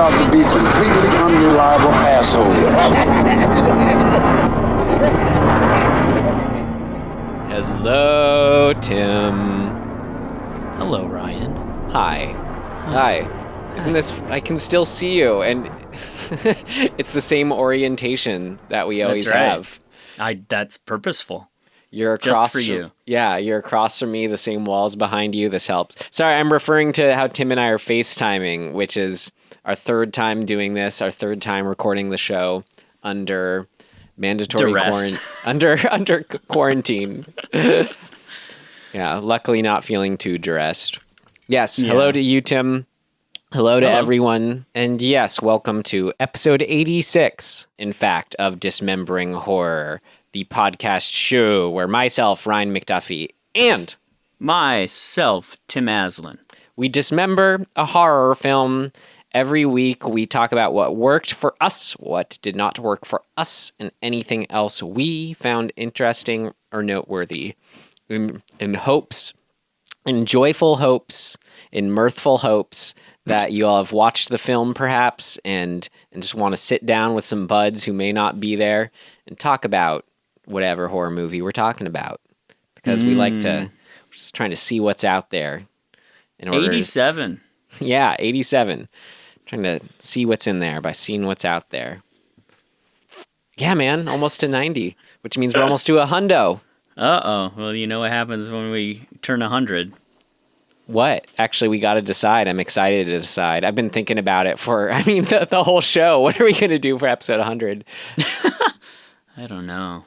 out to be completely unreliable assholes. Hello, Tim. Hello, Ryan. Hi. Isn't this... I can still see you, and it's the same orientation that we always have. That's purposeful. You're across just for you. Yeah, you're across from me, the same walls behind you. This helps. Sorry, I'm referring to how Tim and I are FaceTiming, which is our third time doing this, our third time recording the show under mandatory under quarantine. Yeah, luckily not feeling too duressed. Yes, yeah. Hello to you, Tim. Hello to everyone. And yes, welcome to episode 86, in fact, of Dismembering Horror, the podcast show where myself, Ryan McDuffie, and myself, Tim Aslin, we dismember a horror film. Every week we talk about what worked for us, what did not work for us, and anything else we found interesting or noteworthy. In hopes, in joyful hopes, in mirthful hopes that you all have watched the film perhaps and just want to sit down with some buds who may not be there and talk about whatever horror movie we're talking about. Because we like to, we're just trying to see what's out there. 87. Yeah, 87. Trying to see what's in there by seeing what's out there. Yeah, man, almost to 90, which means we're almost to a hundo. Uh-oh. Well, you know what happens when we turn 100. What? Actually, we got to decide. I'm excited to decide. I've been thinking about it for, the whole show. What are we going to do for episode 100? I don't know.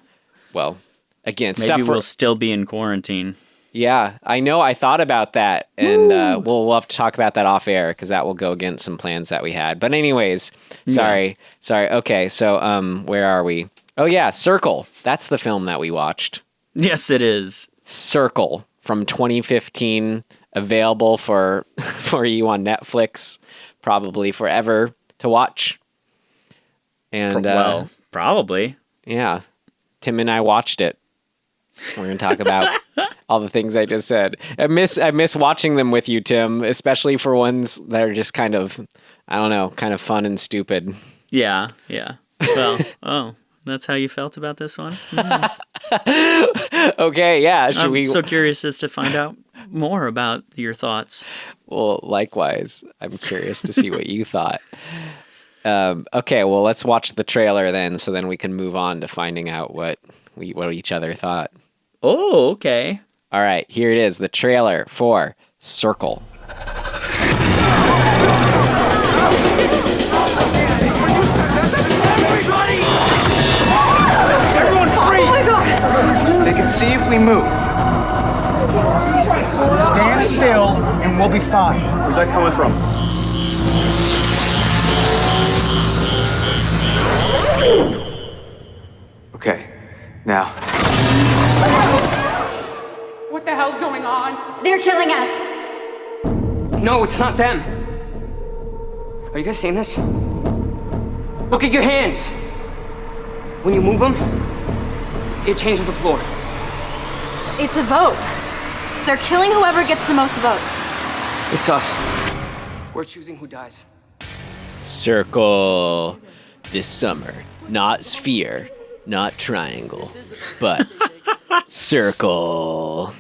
Well, again, maybe we'll still be in quarantine. Yeah, I know. I thought about that, and we'll have to talk about that off air because that will go against some plans that we had. But anyways, sorry. Okay, so where are we? Oh yeah, Circle. That's the film that we watched. Yes, it is. Circle from 2015, available for you on Netflix, probably forever to watch. And well, probably. Yeah, Tim and I watched it. We're going to talk about all the things I just said. I miss watching them with you, Tim, especially for ones that are just kind of, I don't know, kind of fun and stupid. Yeah. Well, that's how you felt about this one? Okay, yeah. I'm so curious as to find out more about your thoughts. Well, likewise. I'm curious to see what you thought. Okay, well, let's watch the trailer then, so then we can move on to finding out what each other thought. Oh, okay. All right, here it is, the trailer for Circle. Everyone freeze! Oh my God! They can see if we move. Stand still and we'll be fine. Where's that coming from? Okay, now. What the hell's going on? They're killing us. No, it's not them. Are you guys seeing this? Look at your hands. When you move them, it changes the floor. It's a vote. They're killing whoever gets the most votes. It's us. We're choosing who dies. Circle this summer. Not sphere, not triangle, but circle.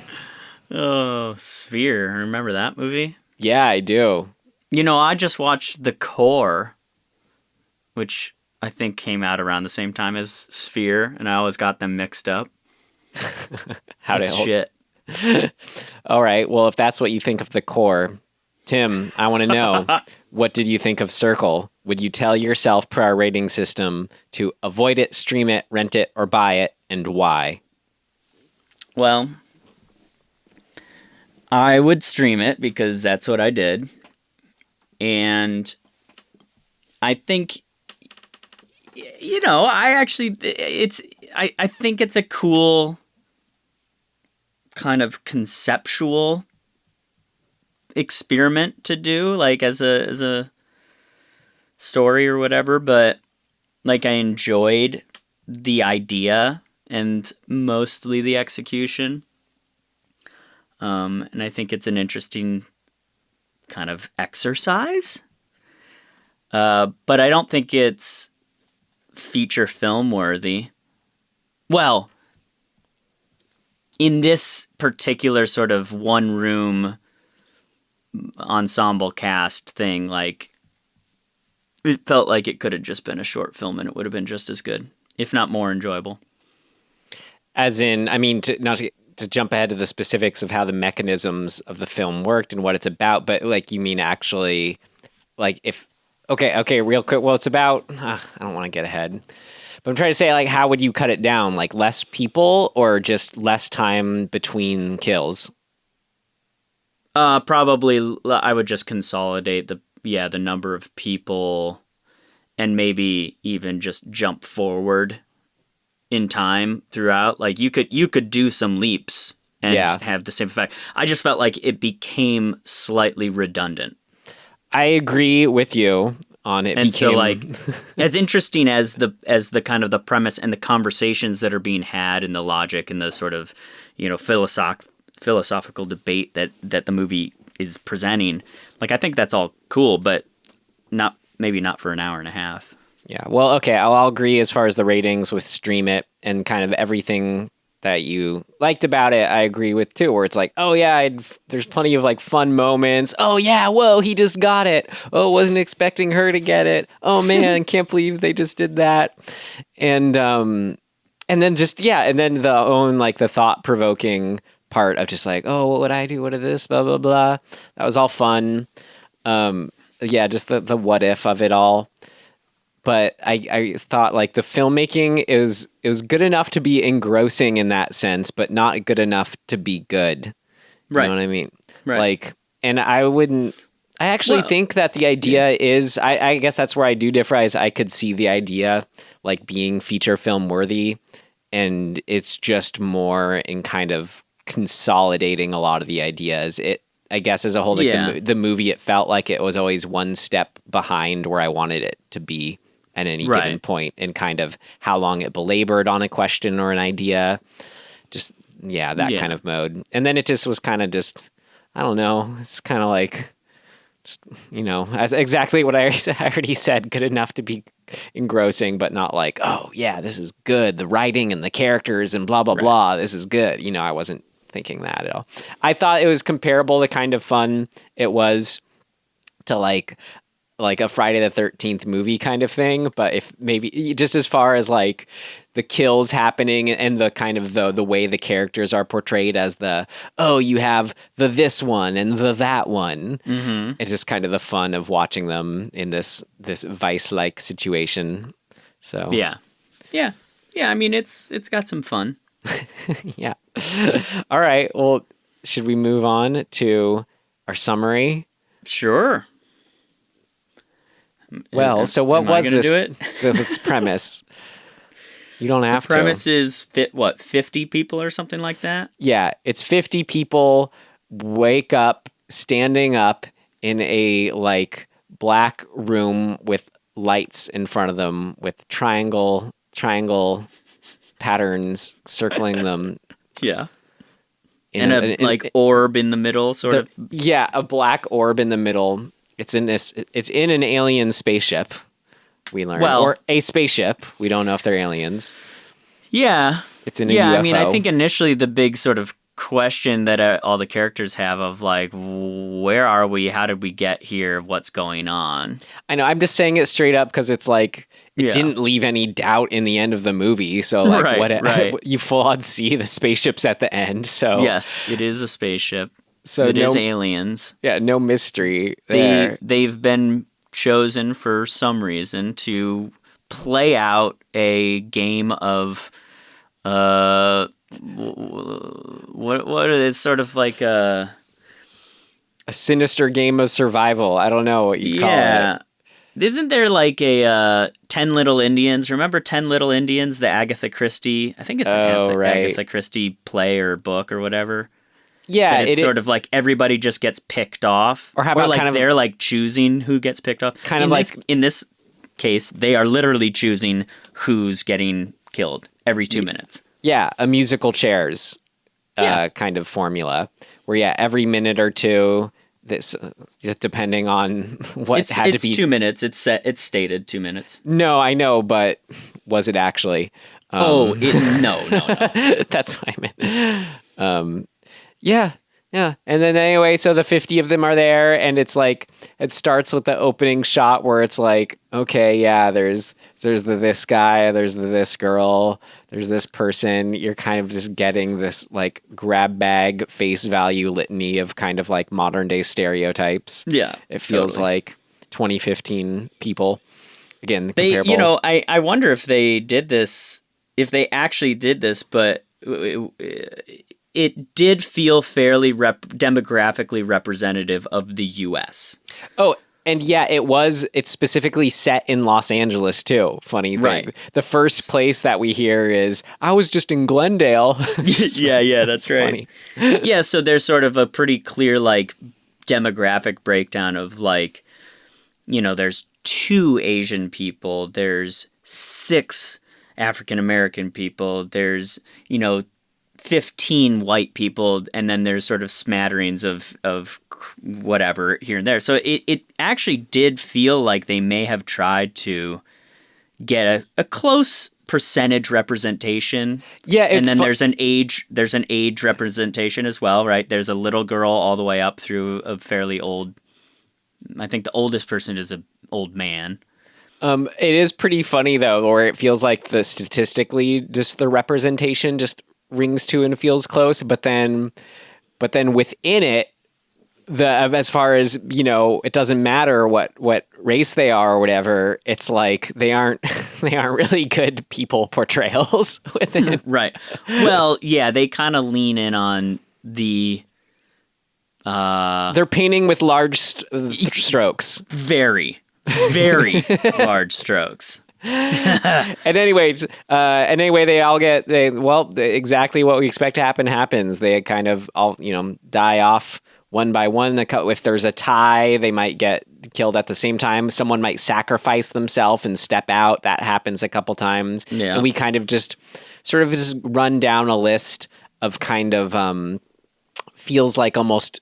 Oh, Sphere. Remember that movie? Yeah, I do. You know, I just watched The Core, which I think came out around the same time as Sphere, and I always got them mixed up. Shit. All right, well, if that's what you think of The Core, Tim, I want to know, what did you think of Circle? Would you tell yourself per our rating system to avoid it, stream it, rent it, or buy it, and why? Well, I would stream it because that's what I did. And I think, you know, I think it's a cool kind of conceptual experiment to do, like as a story or whatever, but like I enjoyed the idea and mostly the execution. And I think it's an interesting kind of exercise. But I don't think it's feature film worthy. Well, in this particular sort of one room ensemble cast thing, like, it felt like it could have just been a short film and it would have been just as good, if not more enjoyable. As in, I mean, to jump ahead to the specifics of how the mechanisms of the film worked and what it's about, but like, you mean actually, like, if, okay, real quick, well, it's about, I don't want to get ahead, but I'm trying to say, like, how would you cut it down? Like, less people or just less time between kills? Probably, I would just consolidate the number of people and maybe even just jump forward in time throughout. Like, you could do some leaps and have the same effect. I just felt like it became slightly redundant. I agree with you on it. And so, like, as interesting as the kind of the premise and the conversations that are being had and the logic and the sort of, philosophical debate that the movie is presenting, like, I think that's all cool, but maybe not for an hour and a half. Yeah, well, okay, I'll agree as far as the ratings with Stream It and kind of everything that you liked about it, I agree with too, where it's like, oh yeah, there's plenty of like fun moments. Oh yeah, whoa, he just got it. Oh, wasn't expecting her to get it. Oh man, can't believe they just did that. And then just, and then the own, like, the thought-provoking part of just like, oh, what would I do? What is this? Blah, blah, blah. That was all fun. Just the what if of it all. But I thought, like, the filmmaking is good enough to be engrossing in that sense, but not good enough to be good. You know what I mean? Right. Like, and I actually think that the idea is, I guess that's where I do differ, is I could see the idea, like, being feature film worthy, and it's just more in kind of consolidating a lot of the ideas. I guess as a whole, like, the movie, it felt like it was always one step behind where I wanted it to be at any given point, and kind of how long it belabored on a question or an idea. Just, that kind of mode. And then it just was kind of just, I don't know, it's kind of like, just, as exactly what I already said, good enough to be engrossing, but not like, oh yeah, this is good. The writing and the characters and blah, blah, blah. This is good. I wasn't thinking that at all. I thought it was comparable, the kind of fun it was to like a Friday the 13th movie kind of thing. But if maybe just as far as like the kills happening and the kind of the way the characters are portrayed as you have the this one and the that one. Mm-hmm. It's just kind of the fun of watching them in this Vice-like situation. So yeah. I mean, it's got some fun. Yeah. All right. Well, should we move on to our summary? Sure. Well, so what was this? Do it? This premise? You don't have to. The premise is 50 people or something like that? Yeah, it's 50 people wake up, standing up in a like black room with lights in front of them with triangle patterns circling them. Yeah. And a orb in the middle, sort of. Yeah, a black orb in the middle. It's in an alien spaceship, we learned. Or a spaceship. We don't know if they're aliens. Yeah. It's in a UFO. I mean, I think initially the big sort of question that all the characters have of like, where are we? How did we get here? What's going on? I know. I'm just saying it straight up because it's like, it didn't leave any doubt in the end of the movie. So like, you full on see the spaceships at the end. So yes, it is a spaceship. So it is aliens. Yeah, no mystery there. They've been chosen for some reason to play out a game of what it's sort of like a sinister game of survival. I don't know what you call it. Isn't there like a 10 Little Indians? Remember 10 Little Indians, the Agatha Christie? I think it's an Agatha Christie play or book or whatever. Yeah, it's sort of like everybody just gets picked off, or how about like kind of they're like choosing who gets picked off. In this case, they are literally choosing who's getting killed every 2 minutes. Yeah, a musical chairs kind of formula where every minute or two this, just depending on what It's had to be. 2 minutes. It's stated 2 minutes. No, I know, but was it actually? No. That's what I meant. Yeah. And then anyway, so the 50 of them are there, and it's like, it starts with the opening shot where it's like, okay, yeah, there's this guy, there's this girl, there's this person. You're kind of just getting this like grab bag face value litany of kind of like modern day stereotypes. Yeah, It feels totally. like 2015 people. Again, They, comparable. I wonder if they did this, if they actually did this, but it did feel fairly demographically representative of the U.S. Oh, and yeah, it's specifically set in Los Angeles too. Funny thing. Right. The first place that we hear is, I was just in Glendale. yeah, that's right. Funny. Yeah, so there's sort of a pretty clear like demographic breakdown of like, there's 2 Asian people, there's 6 African American people, there's 15 white people, and then there's sort of smatterings of whatever here and there. So it actually did feel like they may have tried to get a close percentage representation. Yeah, and then there's an age representation as well, right? There's a little girl all the way up through a fairly old. I think the oldest person is an old man. It is pretty funny though, where it feels like statistically just the representation just rings to and feels close, but then within it, as far as it doesn't matter what race they are or whatever. It's like they aren't really good people portrayals within. Right. Well, yeah, they kind of lean in on the. They're painting with large strokes. Very, very large strokes. And anyway, they all get exactly what we expect to happen happens. They kind of all die off one by one. If there's a tie, they might get killed at the same time. Someone might sacrifice themselves and step out. That happens a couple times. Yeah. And we kind of just sort of just run down a list of kind of feels like almost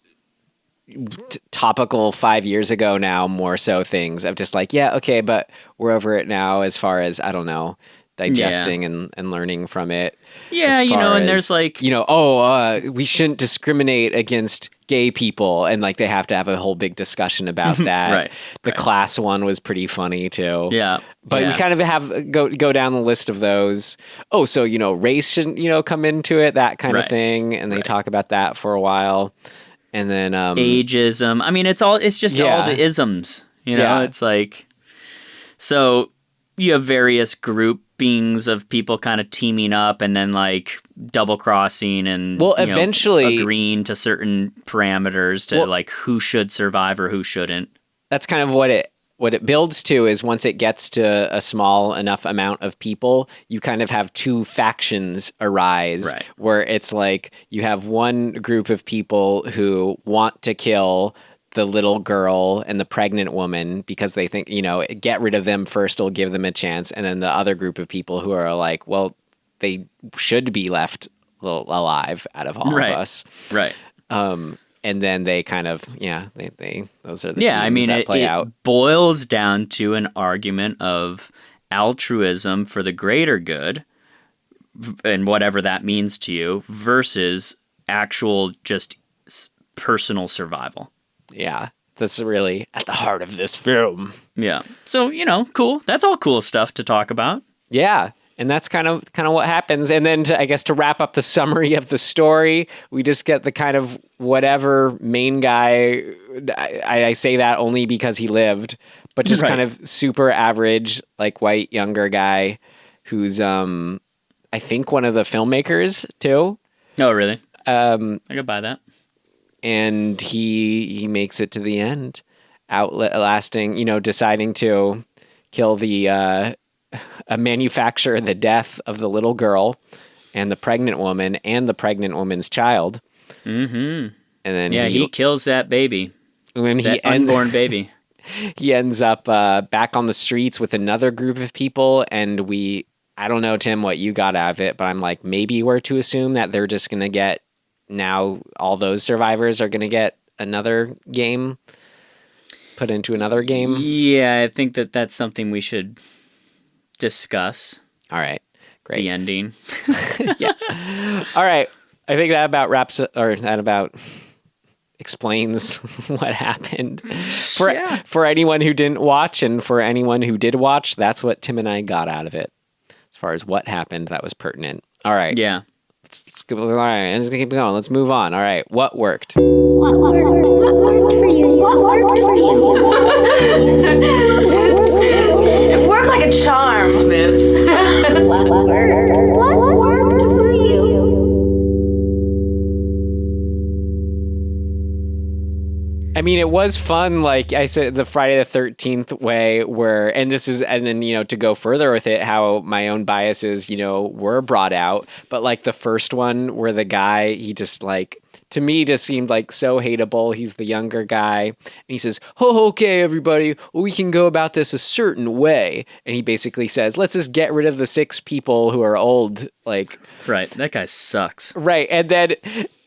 topical 5 years ago now, more so things of just like, yeah, okay, but we're over it now as far as, I don't know, digesting and learning from it. Yeah, and there's like... we shouldn't discriminate against gay people, and like they have to have a whole big discussion about that. Right. The class one was pretty funny too. Yeah. But we kind of have go down the list of those. Oh, so race shouldn't come into it, that kind of thing, and they talk about that for a while. And then ageism. I mean, it's just all the isms. It's like, so you have various groupings of people kind of teaming up and then like double crossing and eventually agreeing to certain parameters to like who should survive or who shouldn't. That's kind of what it builds to, is once it gets to a small enough amount of people, you kind of have 2 factions arise, where it's like you have one group of people who want to kill the little girl and the pregnant woman because they think, get rid of them first will give them a chance. And then the other group of people who are like, well, they should be left alive out of all of us. Right. And then they kind of, they those are the I teams mean, that play out. It boils down to an argument of altruism for the greater good, and whatever that means to you, versus actual just personal survival. Yeah, that's really at the heart of this film. Yeah. So, cool. That's all cool stuff to talk about. Yeah. And that's kind of what happens. And then to wrap up the summary of the story, we just get the kind of whatever main guy. I say that only because he lived, but just kind of super average, like white younger guy who's I think one of the filmmakers too. Oh, really? I could buy that. And he makes it to the end, outlasting, deciding to kill manufacture the death of the little girl and the pregnant woman and the pregnant woman's child. Mm-hmm. And then he kills that baby. Unborn baby. He ends up back on the streets with another group of people, and I don't know, Tim, what you got out of it, but I'm like, maybe we're to assume that they're just going to get, now all those survivors are going to get another game, put into another game. Yeah, I think that's something we should discuss. All right, great. The ending. Yeah. All right. I think that about wraps it, or that about explains what happened for anyone who didn't watch, and for anyone who did watch. That's what Tim and I got out of it, as far as what happened that was pertinent. All right. Yeah. Let's go. All right. Let's keep going. Let's move on. All right. What worked? What worked? What worked for you? What worked for you? It worked like a charm. Smith. What worked? What worked for you? I mean, it was fun. Like I said, the Friday the 13th way where, and then, to go further with it, how my own biases, were brought out. But like the first one where the guy, he just like, to me, just seemed like so hateable. He's the younger guy. And he says, "Oh, okay, everybody, well, we can go about this a certain way." And he basically says, let's just get rid of the 6 people who are old. Like, Right. That guy sucks. right. And then,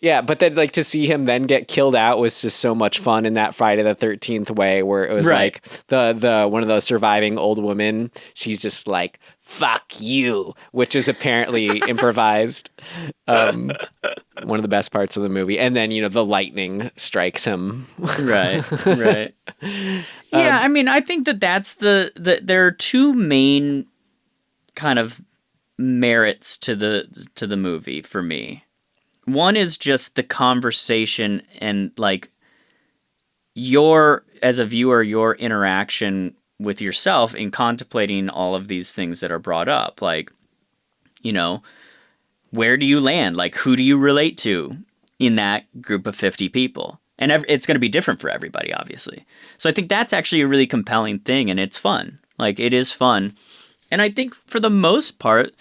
yeah, but then like to see him then get killed out was just so much fun in that Friday the 13th way, where it was Right. like the one of those surviving old women. She's just like, "Fuck you," which is apparently improvised. One of the best parts of the movie. And then, the lightning strikes him. Right. Right. Yeah. I mean, I think that's there are two main kind of merits to the movie for me. One is just the conversation and like as a viewer, your interaction with yourself in contemplating all of these things that are brought up. Like, where do you land? Like, who do you relate to in that group of 50 people? And it's going to be different for everybody, obviously. So I think that's actually a really compelling thing, and it's fun. Like, it is fun. And I think for the most part,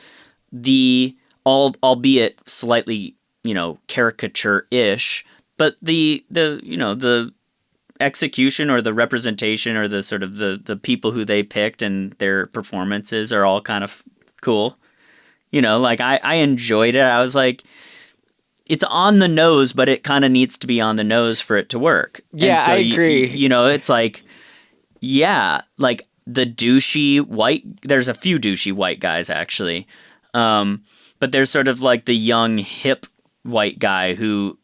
albeit slightly, caricature-ish, but the execution or the representation or the sort of the people who they picked and their performances are all kind of cool. Like I enjoyed it. I was like, it's on the nose, but it kind of needs to be on the nose for it to work. Yeah, and so I agree. It's like, yeah, like the douchey there's a few douchey white guys actually. But there's sort of like the young hip white guy who,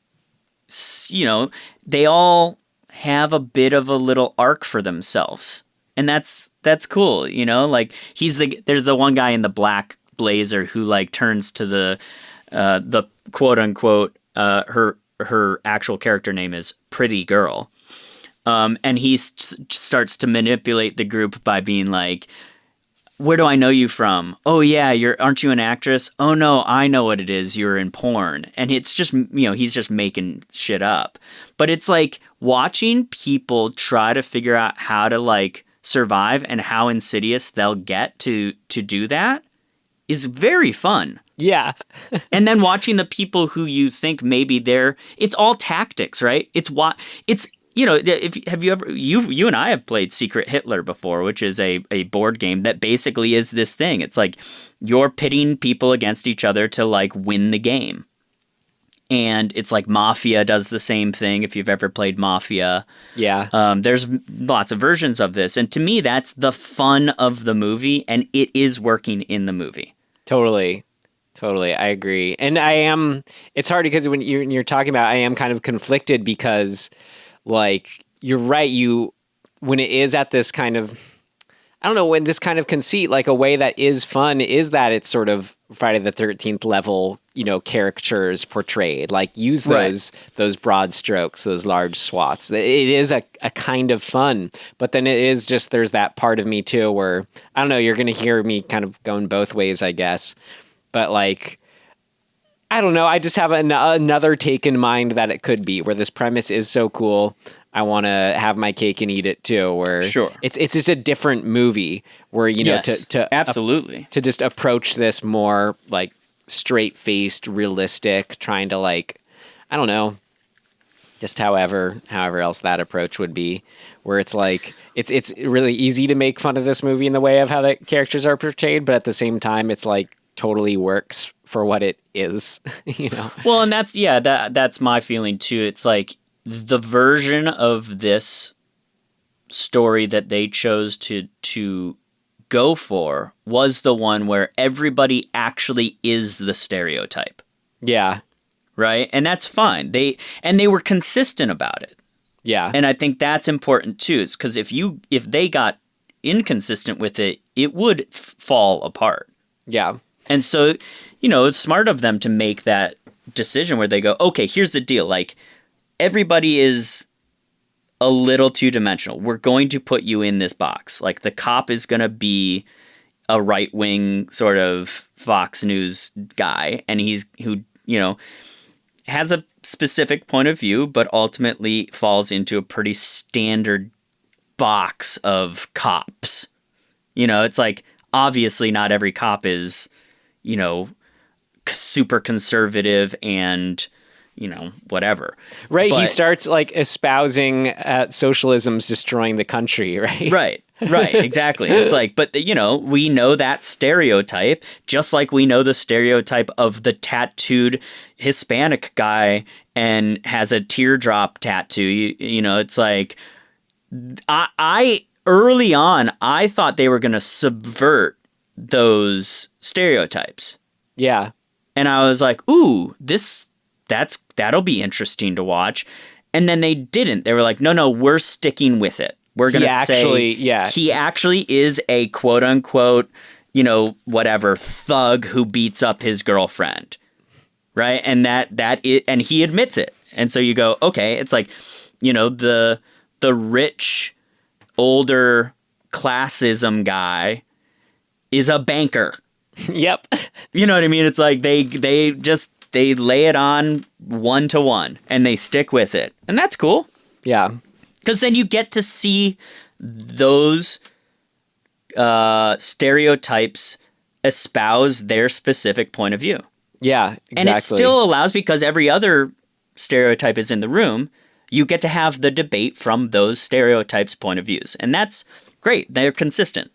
they all have a bit of a little arc for themselves. And that's cool. Like there's the one guy in the black blazer who like turns to the quote unquote, her actual character name is Pretty Girl. And he starts to manipulate the group by being like, "Where do I know you from? Oh yeah, aren't you an actress? Oh no, I know what it is. You're in porn." And it's just, he's just making shit up. But it's like watching people try to figure out how to like survive and how insidious they'll get to do that is very fun. Yeah. And then watching the people who you think maybe it's all tactics, right? Have you ever, you and I have played Secret Hitler before, which is a board game that basically is this thing. It's like you're pitting people against each other to like win the game. And it's like Mafia does the same thing if you've ever played Mafia. Yeah. There's lots of versions of this. And to me, that's the fun of the movie, and it is working in the movie. Totally. I agree. And it's hard because when you're talking about, I am kind of conflicted because like, you're right. When it is at this kind of, I don't know, when this kind of conceit, like a way that is fun is that it's sort of Friday the 13th level, caricatures portrayed, like use those broad strokes, those large swaths. It is a kind of fun, but then it is just, there's that part of me too, where I don't know, you're going to hear me kind of going both ways, I guess. But like, I don't know. I just have another take in mind that it could be, where this premise is so cool. I want to have my cake and eat it too. Where sure, it's just a different movie. Where yes, to absolutely to just approach this more like straight faced, realistic, trying to like, I don't know, just however else that approach would be. Where it's like it's really easy to make fun of this movie in the way of how the characters are portrayed, but at the same time, it's like totally works for what it is, Well, and that's my feeling too. It's like the version of this story that they chose to go for was the one where everybody actually is the stereotype. Yeah. Right? And that's fine. They were consistent about it. Yeah. And I think that's important too. It's because if they got inconsistent with it, it would fall apart. Yeah. And so, it's smart of them to make that decision where they go, okay, here's the deal. Like, everybody is a little two-dimensional. We're going to put you in this box. Like, the cop is going to be a right-wing sort of Fox News guy, and who has a specific point of view, but ultimately falls into a pretty standard box of cops. It's like, obviously not every cop is, super conservative and, whatever. Right. But, he starts like espousing socialism's destroying the country, right? Right, exactly. It's like, but we know that stereotype, just like we know the stereotype of the tattooed Hispanic guy and has a teardrop tattoo. It's like, I early on, I thought they were going to subvert those stereotypes. Yeah. And I was like, ooh, that'll be interesting to watch. And then they didn't. They were like, no, we're sticking with it. We're going to say he actually is a quote unquote, whatever thug who beats up his girlfriend. Right. And and he admits it. And so you go, okay, it's like, the rich, older classism guy is a banker. Yep. You know what I mean? It's like they lay it on 1-to-1 and they stick with it. And that's cool. Yeah. Because then you get to see those stereotypes espouse their specific point of view. Yeah, exactly. And it still allows, because every other stereotype is in the room, you get to have the debate from those stereotypes' point of views. And that's great. They're consistent.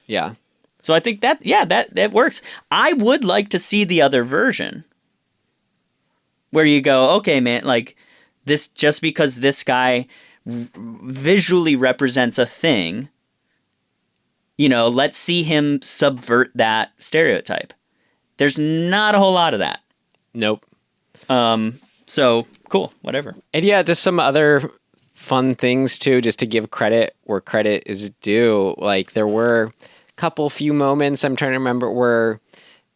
Yeah. So I think that works. I would like to see the other version where you go, okay, man, like this, just because this guy visually represents a thing, let's see him subvert that stereotype. There's not a whole lot of that. Nope. So cool, whatever. And yeah, just some other fun things too, just to give credit where credit is due. Like there were a few moments I'm trying to remember where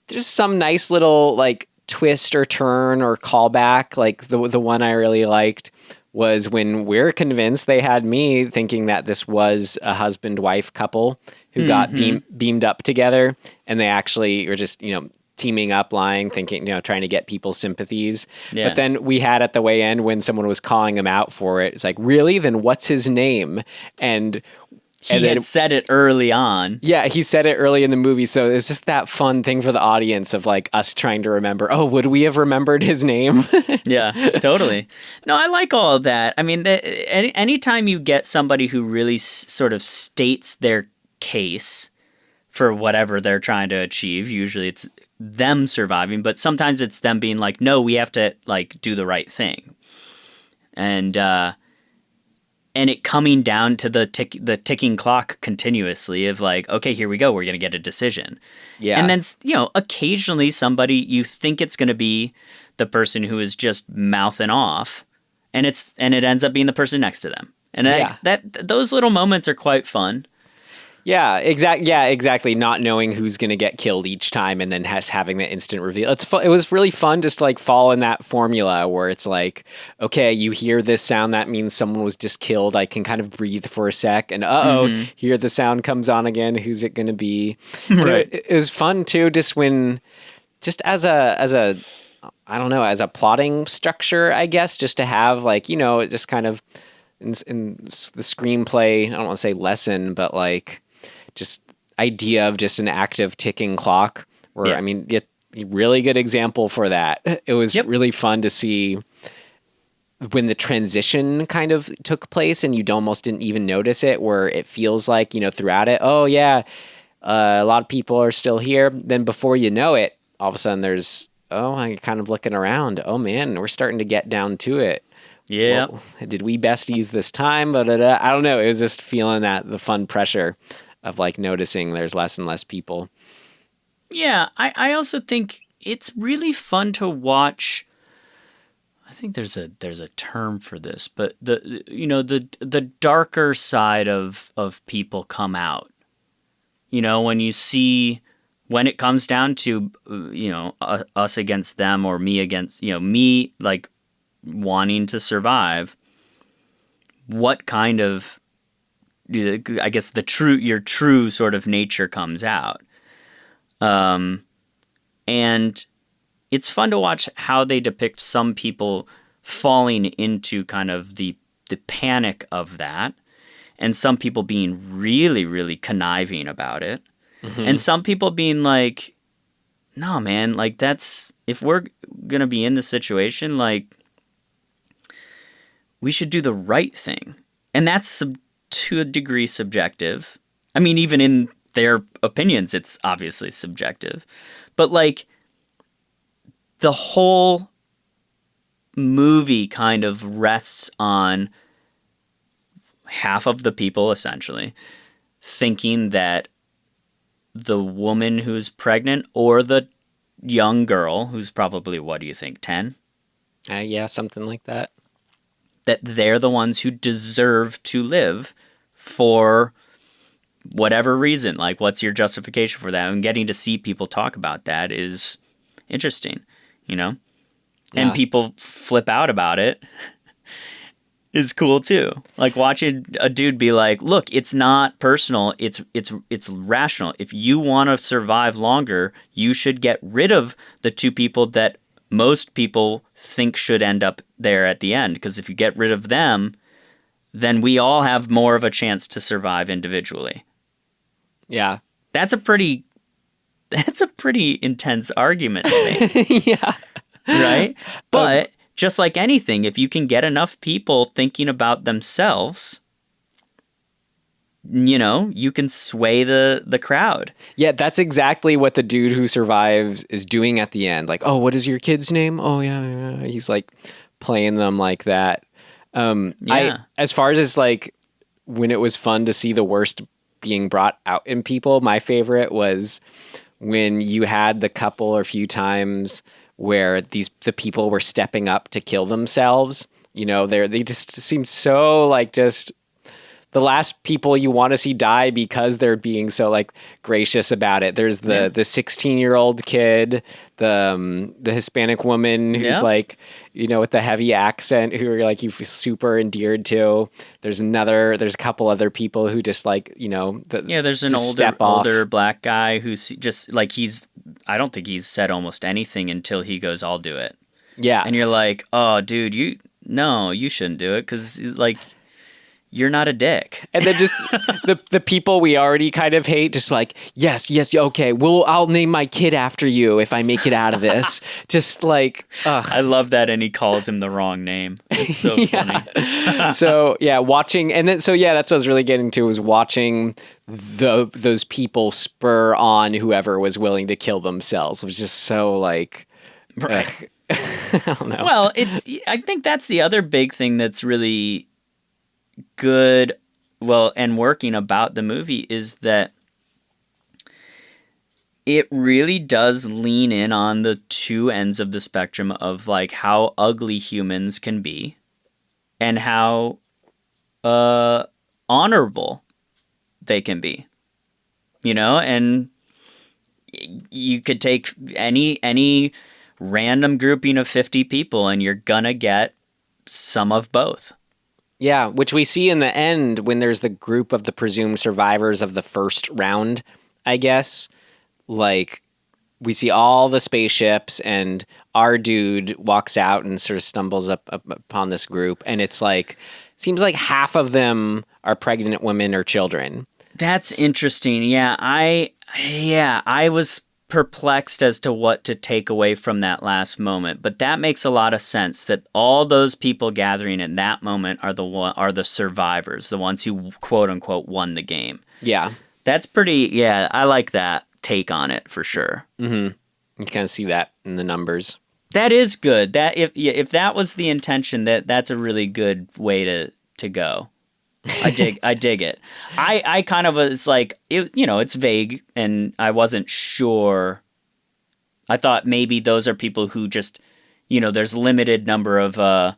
there's some nice little like twist or turn or callback. Like the one I really liked was when we're convinced, they had me thinking that this was a husband-wife couple who got beamed up together, and they actually were just, teaming up, lying, thinking, trying to get people's sympathies. Yeah. But then we had at the way end when someone was calling him out for it. It's like, really? Then what's his name? And he had said it early on. Yeah, he said it early in the movie. So it was just that fun thing for the audience of like us trying to remember, oh, would we have remembered his name? Yeah, totally. No, I like all of that. I mean, anytime you get somebody who really sort of states their case for whatever they're trying to achieve, usually it's them surviving, but sometimes it's them being like, no, we have to like do the right thing. And it coming down to the ticking clock continuously of like, okay, here we go. We're going to get a decision. Yeah. And then, occasionally somebody, you think it's going to be the person who is just mouthing off, and it ends up being the person next to them. And those little moments are quite fun. Yeah, exactly. Not knowing who's going to get killed each time and then having the instant reveal. It was really fun just to like fall in that formula where it's like, okay, you hear this sound, that means someone was just killed. I can kind of breathe for a sec, and here the sound comes on again. Who's it going to be? Right. It was fun too, just as a I don't know, as a plotting structure, I guess, just to have like, just kind of in the screenplay, I don't want to say lesson, but like, just idea of just an active ticking clock where, I mean, really good example for that. It was really fun to see when the transition kind of took place and you almost didn't even notice it, where it feels like, throughout it, oh yeah, a lot of people are still here. Then before you know it, all of a sudden there's, I'm kind of looking around. Oh man, we're starting to get down to it. Yeah. well, did we besties this time? I don't know. It was just feeling the fun pressure of like noticing there's less and less people. Yeah, I also think it's really fun to watch. I think there's a term for this, but the darker side of people come out. When you see, when it comes down to us against them, or me against me, like wanting to survive, what kind of, I guess, your true sort of nature comes out. And it's fun to watch how they depict some people falling into kind of the panic of that, and some people being really, really conniving about it, and some people being like, no, man, like if we're going to be in this situation, like we should do the right thing. And that's to a degree subjective. I mean, even in their opinions, it's obviously subjective. But like the whole movie kind of rests on half of the people essentially thinking that the woman who's pregnant, or the young girl who's probably, what do you think, 10? Yeah, something like that. That they're the ones who deserve to live for whatever reason. Like, what's your justification for that? And getting to see people talk about that is interesting, And Yeah. people flip out about it is cool too. Like watching a dude be like, look, it's not personal, it's rational. If you want to survive longer, you should get rid of the two people that most people think should end up there at the end, because if you get rid of them, then we all have more of a chance to survive individually. Yeah. That's a pretty intense argument to make. Yeah. Right? But just like anything, if you can get enough people thinking about themselves, you can sway the crowd. Yeah, that's exactly what the dude who survives is doing at the end. Like, oh, what is your kid's name? Oh, yeah. He's like playing them like that. As far as like when it was fun to see the worst being brought out in people, my favorite was when you had the couple or few times where the people were stepping up to kill themselves. They just seem so like just the last people you want to see die because they're being so like gracious about it. There's the 16-year-old kid, the Hispanic woman who's like, with the heavy accent, who are like you feel super endeared to. There's a couple other people who just like, there's an older black guy who's just like, I don't think he's said almost anything until he goes, I'll do it. Yeah. And you're like, oh dude, you shouldn't do it. 'Cause like, you're not a dick. And then just the people we already kind of hate, just like, yes, okay, I'll name my kid after you if I make it out of this. Just like, ugh. I love that, and he calls him the wrong name. It's so funny. So yeah, watching, and then that's what I was really getting to, was watching those people spur on whoever was willing to kill themselves. It was just so like, right. I don't know. Well, I think that's the other big thing that's really good, and working about the movie, is that it really does lean in on the two ends of the spectrum of like how ugly humans can be and how honorable they can be, and you could take any random grouping of 50 people and you're gonna get some of both. Yeah, which we see in the end when there's the group of the presumed survivors of the first round, I guess. Like, we see all the spaceships, and our dude walks out and sort of stumbles up upon this group, and it's like, seems like half of them are pregnant women or children. That's interesting. Yeah, I was perplexed as to what to take away from that last moment, but that makes a lot of sense, that all those people gathering in that moment are the survivors, the ones who quote unquote won the game. Yeah, that's pretty. Yeah, I like that take on it for sure. Mm-hmm. You kind of see that in the numbers. That is good. That if that was the intention, that's a really good way to go. I dig it. I kind of was like, it's vague, and I wasn't sure. I thought maybe those are people who just, there's limited number of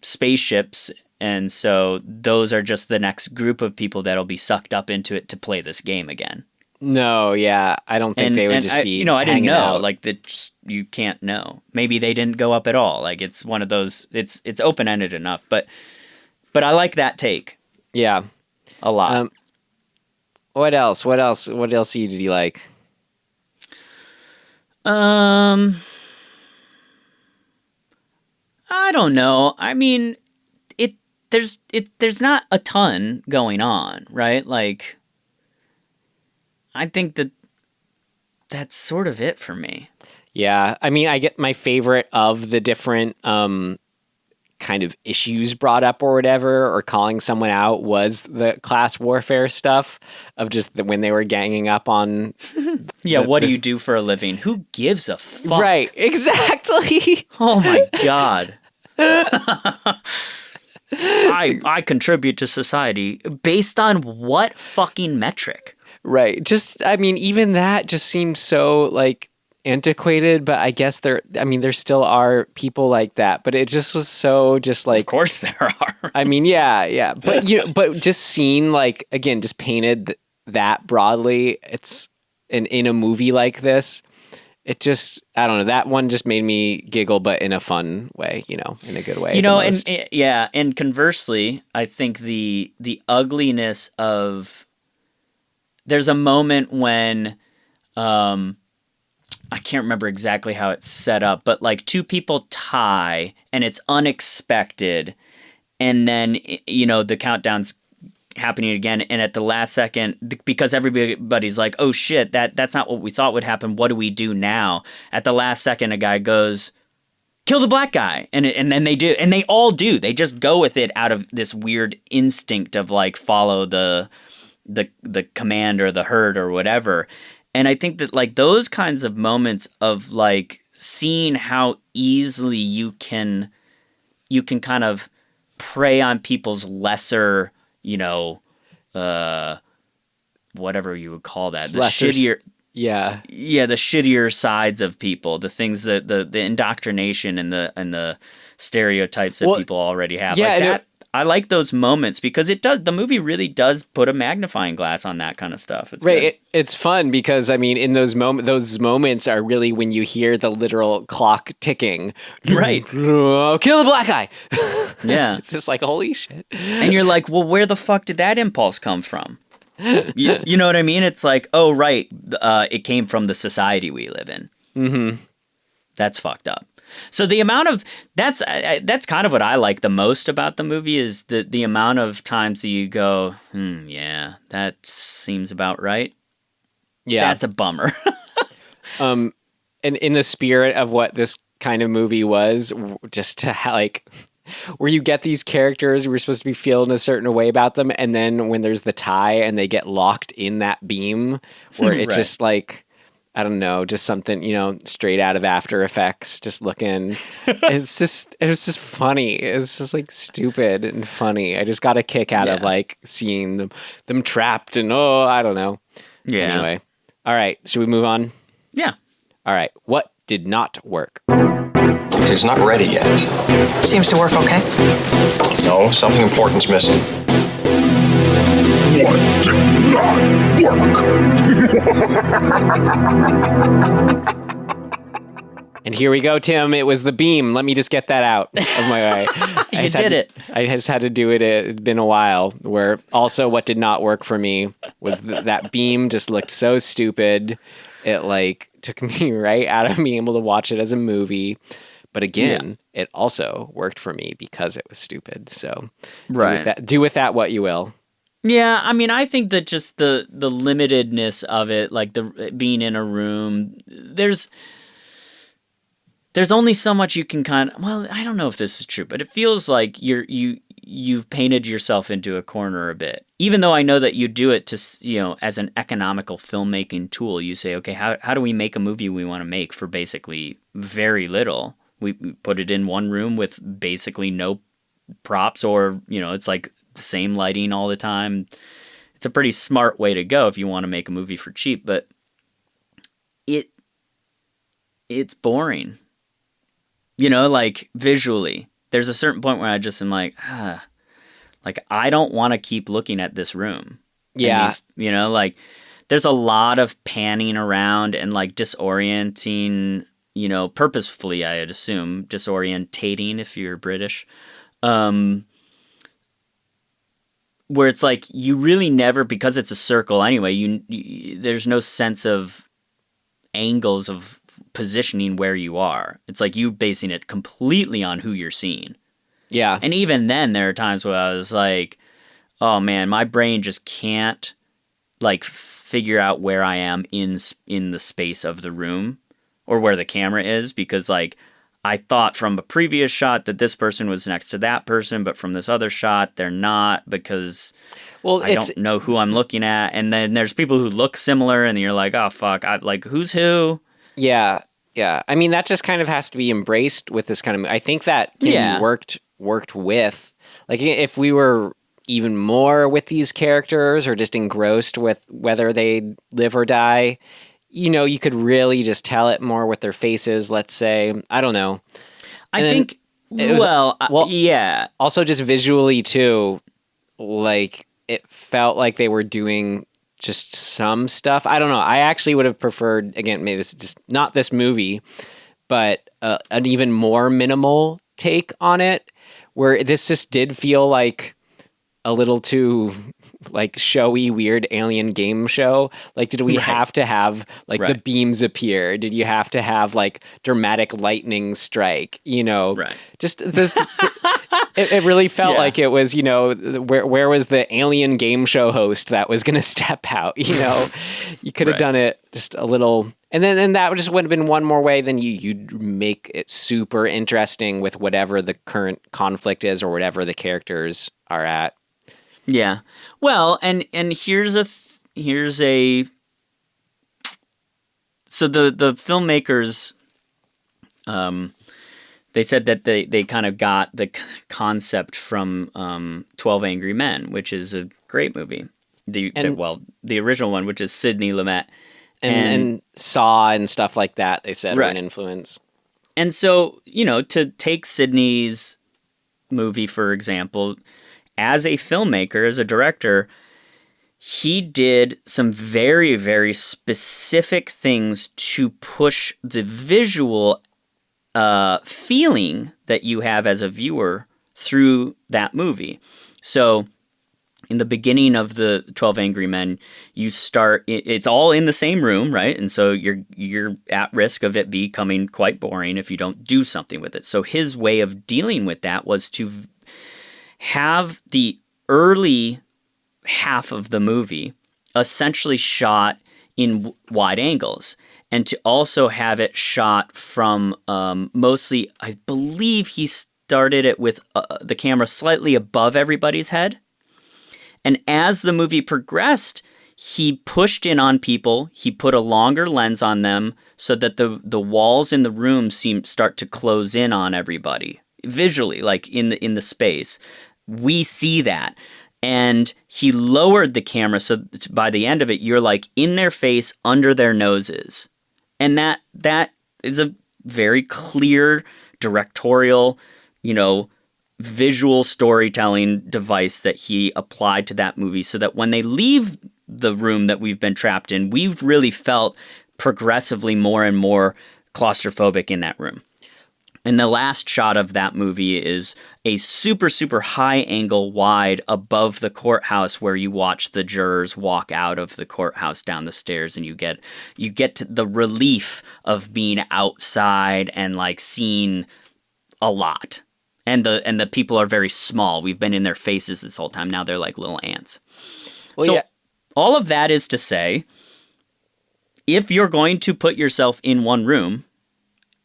spaceships, and so those are just the next group of people that'll be sucked up into it to play this game again. No, yeah, I don't think they would just be. I didn't know. out. Like you can't know. Maybe they didn't go up at all. Like it's one of those. It's open ended enough, but I like that take Yeah. a lot. What else? What else did you like? I don't know. I mean, there's not a ton going on, right? Like, I think that's sort of it for me. Yeah, I mean, I get my favorite of the different kind of issues brought up or whatever, or calling someone out, was the class warfare stuff of just when they were ganging up on. Yeah, what do you do for a living? Who gives a fuck? Right, exactly. Oh my god. I contribute to society based on what fucking metric? Right. Just, I mean, even that just seems so like antiquated, but I guess there still are people like that, but it just was so just like, Of course there are. I mean, yeah. But but just seeing like, again, just painted that broadly, it's in a movie like this, it just, I don't know, that one just made me giggle, but in a fun way, in a good way. And conversely, I think the ugliness of, there's a moment when, I can't remember exactly how it's set up, but like two people tie and it's unexpected. And then, the countdown's happening again. And at the last second, because everybody's like, oh shit, that's not what we thought would happen. What do we do now? At the last second, a guy goes, kill the black guy. And then they do. And they all do. They just go with it out of this weird instinct of like, follow the command or the herd or whatever. And I think that like those kinds of moments of like seeing how easily you can kind of prey on people's lesser, whatever you would call that, the shittier, the shittier sides of people, the things that the indoctrination and the stereotypes that people already have. Yeah, like that. I like those moments because the movie really does put a magnifying glass on that kind of stuff. It's right. It's fun because, I mean, in those moments are really when you hear the literal clock ticking. Right. Kill the black guy. Yeah. It's just like, holy shit. And you're like, well, where the fuck did that impulse come from? You know what I mean? It's like, oh, right. It came from the society we live in. Mm-hmm. That's fucked up. So the amount of that's kind of what I like the most about the movie is the amount of times that you go, yeah, that seems about right. Yeah, that's a bummer. And in the spirit of what this kind of movie was, just to like, where you get these characters who are supposed to be feeling a certain way about them, and then when there's the tie and they get locked in that beam, where it's right. just like, I don't know, just something, straight out of After Effects, just looking. It was just funny. It's just like stupid and funny. I just got a kick out of like seeing them trapped and I don't know. Yeah. Anyway. All right. Should we move on? Yeah. All right. What did not work? It's not ready yet. Seems to work okay. No, something important's missing. What did not work? And here we go, Tim. It was the beam. Let me just get that out of my way. You did it. I just had to do it. It'd been a while. Where also what did not work for me was that beam just looked so stupid. It like took me right out of being able to watch it as a movie. But again, it also worked for me because it was stupid. So do with that what you will. Yeah, I mean, I think that just the limitedness of it, like the being in a room, there's only so much you can well, I don't know if this is true, but it feels like you've painted yourself into a corner a bit. even though I know that you do it to, as an economical filmmaking tool, you say, okay, how do we make a movie we want to make for basically very little? We put it in one room with basically no props, or, it's like the same lighting all the time. It's a pretty smart way to go if you want to make a movie for cheap, but it's boring. Like visually. There's a certain point where I just am like, like I don't want to keep looking at this room. Yeah. Like there's a lot of panning around and like disorienting, purposefully, I'd assume, disorientating if you're British. Where it's like you really never, because it's a circle anyway, there's no sense of angles of positioning where you are. It's like you basing it completely on who you're seeing. Yeah. And even then there are times where I was like, oh man, my brain just can't like figure out where I am in the space of the room or where the camera is, because like I thought from a previous shot that this person was next to that person, but from this other shot they're not, because I don't know who I'm looking at. And then there's people who look similar and you're like, oh fuck, like who's who? Yeah. Yeah. I mean, that just kind of has to be embraced with this kind of, I think that can be worked with, like if we were even more with these characters or just engrossed with whether they live or die, you could really just tell it more with their faces, let's say. I don't know. I think, yeah. Also just visually too, like it felt like they were doing just some stuff. I don't know. I actually would have preferred, again, maybe this is just not this movie, but an even more minimal take on it, where this just did feel like a little too like showy, weird alien game show. Like, did we have to have like the beams appear? Did you have to have like dramatic lightning strike? Just this. It really felt like it was, where was the alien game show host that was going to step out? You could have done it just a little, and that just would have been one more way. Then you'd make it super interesting with whatever the current conflict is or whatever the characters are at. Yeah. Well, and here's a so the filmmakers, they said that they kind of got the concept from 12 Angry Men, which is a great movie. The original one, which is Sidney Lumet. And Saw and stuff like that, they said, were an influence. And so, to take Sidney's movie, for example, as a filmmaker, as a director, he did some very, very specific things to push the visual feeling that you have as a viewer through that movie. So in the beginning of the 12 Angry Men, you start, it's all in the same room, right? And so you're at risk of it becoming quite boring if you don't do something with it. So his way of dealing with that was to have the early half of the movie essentially shot in wide angles, and to also have it shot from mostly, I believe he started it with the camera slightly above everybody's head. And as the movie progressed, he pushed in on people. He put a longer lens on them so that the walls in the room start to close in on everybody visually, like in the space. We see that. And he lowered the camera so by the end of it, you're like in their face, under their noses. And that is a very clear directorial, visual storytelling device that he applied to that movie, so that when they leave the room that we've been trapped in, we've really felt progressively more and more claustrophobic in that room. And the last shot of that movie is a super, super high angle wide above the courthouse, where you watch the jurors walk out of the courthouse down the stairs, and you get to the relief of being outside and like seeing a lot. And the people are very small. We've been in their faces this whole time. Now they're like little ants. All of that is to say, if you're going to put yourself in one room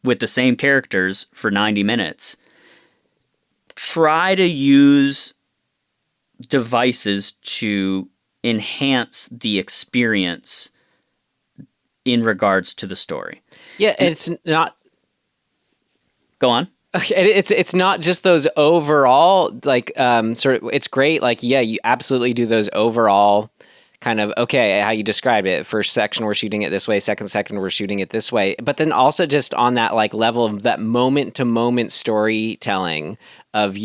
with the same characters for 90 minutes, try to use devices to enhance the experience in regards to the story. Yeah, and it's not. Go on. Okay, it's not just those overall like sort of. It's great. Like yeah, you absolutely do those overall kind of okay. How you described it. First section we're shooting it this way. Second section we're shooting it this way. But then also just on that like level of that moment to moment storytelling of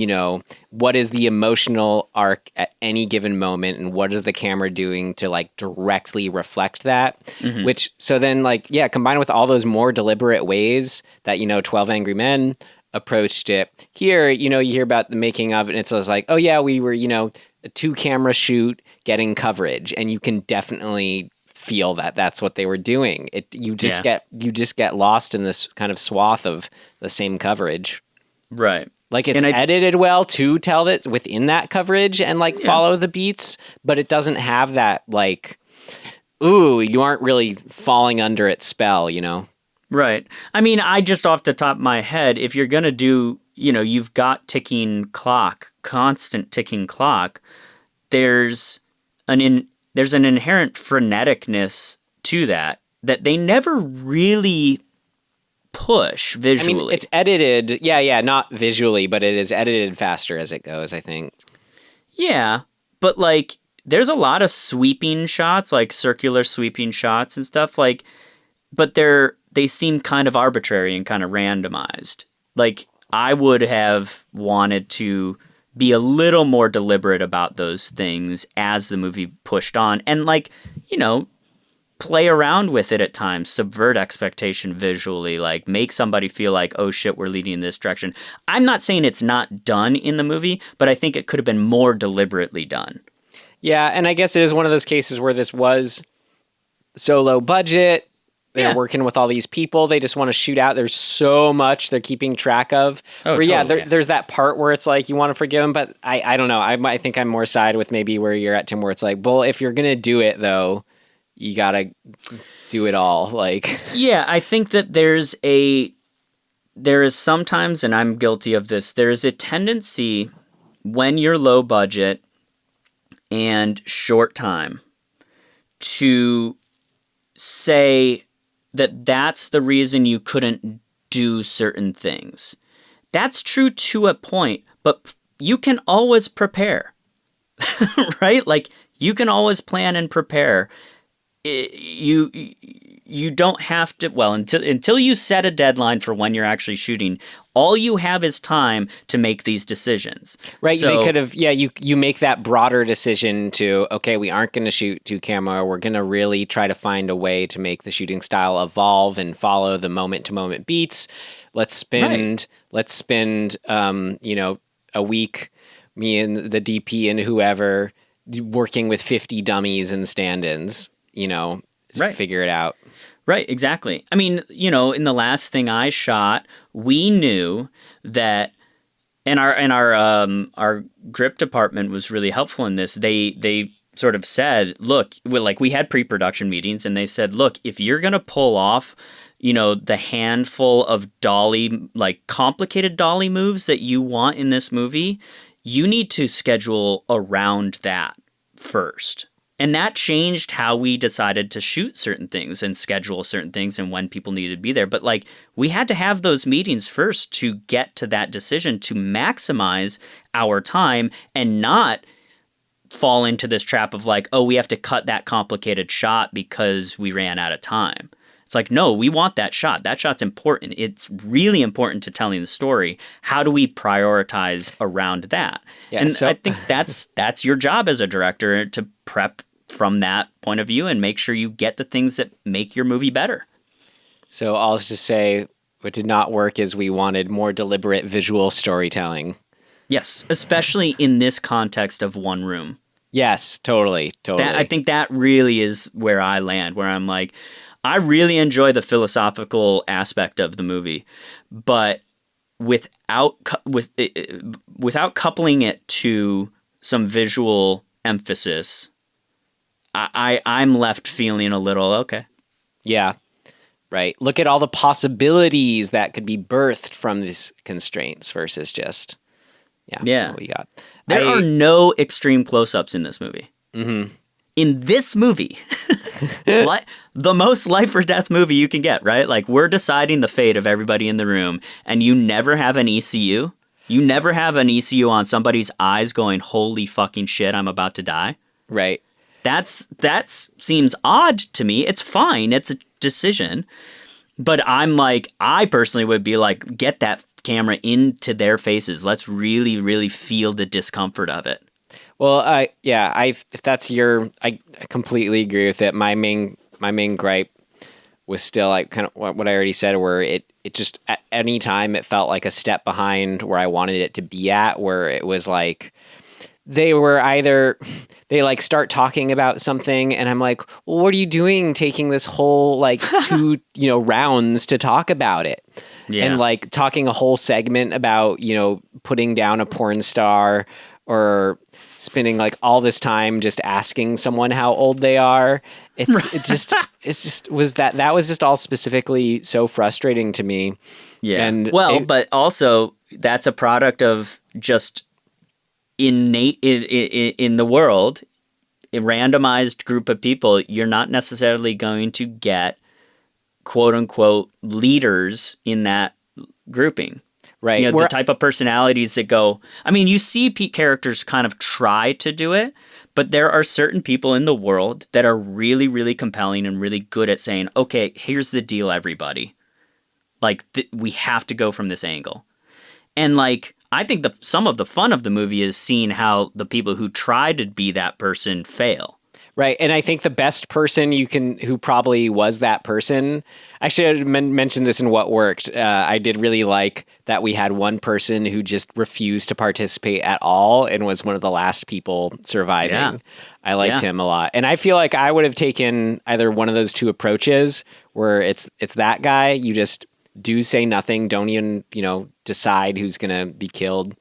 what is the emotional arc at any given moment and what is the camera doing to like directly reflect that. Mm-hmm. Which so then like yeah, combined with all those more deliberate ways that 12 Angry Men approached it. Here, you hear about the making of it and it's like, oh yeah, we were, a 2-camera shoot getting coverage, and you can definitely feel that that's what they were doing. You just get lost in this kind of swath of the same coverage. Right. Like it's edited well to tell that within that coverage and like follow the beats, but it doesn't have that like, ooh, you aren't really falling under its spell, Right. I mean, I just off the top of my head, if you're going to do, you've got constant ticking clock, there's an inherent freneticness to that they never really push visually. I mean, it's edited. Yeah, not visually, but it is edited faster as it goes, I think. Yeah, but like there's a lot of sweeping shots, like circular sweeping shots and stuff like, but they seem kind of arbitrary and kind of randomized. Like, I would have wanted to be a little more deliberate about those things as the movie pushed on and, like, play around with it at times, subvert expectation visually, like, make somebody feel like, oh shit, we're leading in this direction. I'm not saying it's not done in the movie, but I think it could have been more deliberately done. Yeah, and I guess it is one of those cases where this was so low budget. They're working with all these people. They just want to shoot out. There's so much they're keeping track of. Oh, where, totally. There's that part where it's like you want to forgive them, but I don't know. I think I'm more side with maybe where you're at, Tim, where it's like, well, if you're going to do it, though, you got to do it all. Like, yeah, I think that there is sometimes, and I'm guilty of this, there is a tendency when you're low budget and short time to say that that's the reason you couldn't do certain things. That's true to a point, but you can always prepare, right? Like, you can always plan and prepare. You don't have to, well, until you set a deadline for when you're actually shooting, all you have is time to make these decisions. Right. So, they could have, you make that broader decision to, okay, we aren't going to shoot 2-camera. We're going to really try to find a way to make the shooting style evolve and follow the moment to moment beats. Let's spend, a week, me and the DP and whoever, working with 50 dummies and stand-ins, figure it out. Right, exactly. I mean, in the last thing I shot, we knew that, and our grip department was really helpful in this. They sort of said, look, we had pre-production meetings, and they said, look, if you're gonna pull off, the handful of complicated dolly moves that you want in this movie, you need to schedule around that first. And that changed how we decided to shoot certain things and schedule certain things and when people needed to be there. But we had to have those meetings first to get to that decision to maximize our time and not fall into this trap of we have to cut that complicated shot because we ran out of time. It's like, no, we want that shot. That shot's important. It's really important to telling the story. How do we prioritize around that? Yeah, and I think that's your job as a director, to prep from that point of view and make sure you get the things that make your movie better. So all to say, what did not work is we wanted more deliberate visual storytelling. Yes, especially in this context of one room. Yes, totally. I think that really is where I land, where I'm like, I really enjoy the philosophical aspect of the movie, but without coupling it to some visual emphasis, I'm left feeling a little okay. Yeah, right. Look at all the possibilities that could be birthed from these constraints versus just what we got. There are no extreme close-ups in this movie. Mm-hmm. In this movie, the most life or death movie you can get, right? Like, we're deciding the fate of everybody in the room, and you never have an ECU. You never have an ECU on somebody's eyes going, holy fucking shit, I'm about to die. Right. That seems odd to me. It's fine. It's a decision. But I'm like, I personally would be like, get that camera into their faces. Let's really, really feel the discomfort of it. Well, if that's I completely agree with it. My main gripe was still like kind of what I already said, where it just at any time it felt like a step behind where I wanted it to be at, where it was like they like start talking about something and I'm like, well, what are you doing taking this whole like 2, rounds to talk about it? Yeah. And like talking a whole segment about, putting down a porn star or spending like all this time just asking someone how old they are. It was that was just all specifically so frustrating to me. Yeah. And but also that's a product of just innate in the world, a randomized group of people. You're not necessarily going to get quote unquote leaders in that grouping. Right. The type of personalities that go, I mean, you see characters kind of try to do it, but there are certain people in the world that are really, really compelling and really good at saying, okay, here's the deal, everybody. Like, we have to go from this angle. And like, I think some of the fun of the movie is seeing how the people who try to be that person fail. Right. And I think the best person who probably was that person, actually I mentioned this in What Worked. I did really like that we had one person who just refused to participate at all and was one of the last people surviving. Yeah. I liked him a lot. And I feel like I would have taken either one of those two approaches where it's that guy, you just do say nothing, don't even, decide who's going to be killed.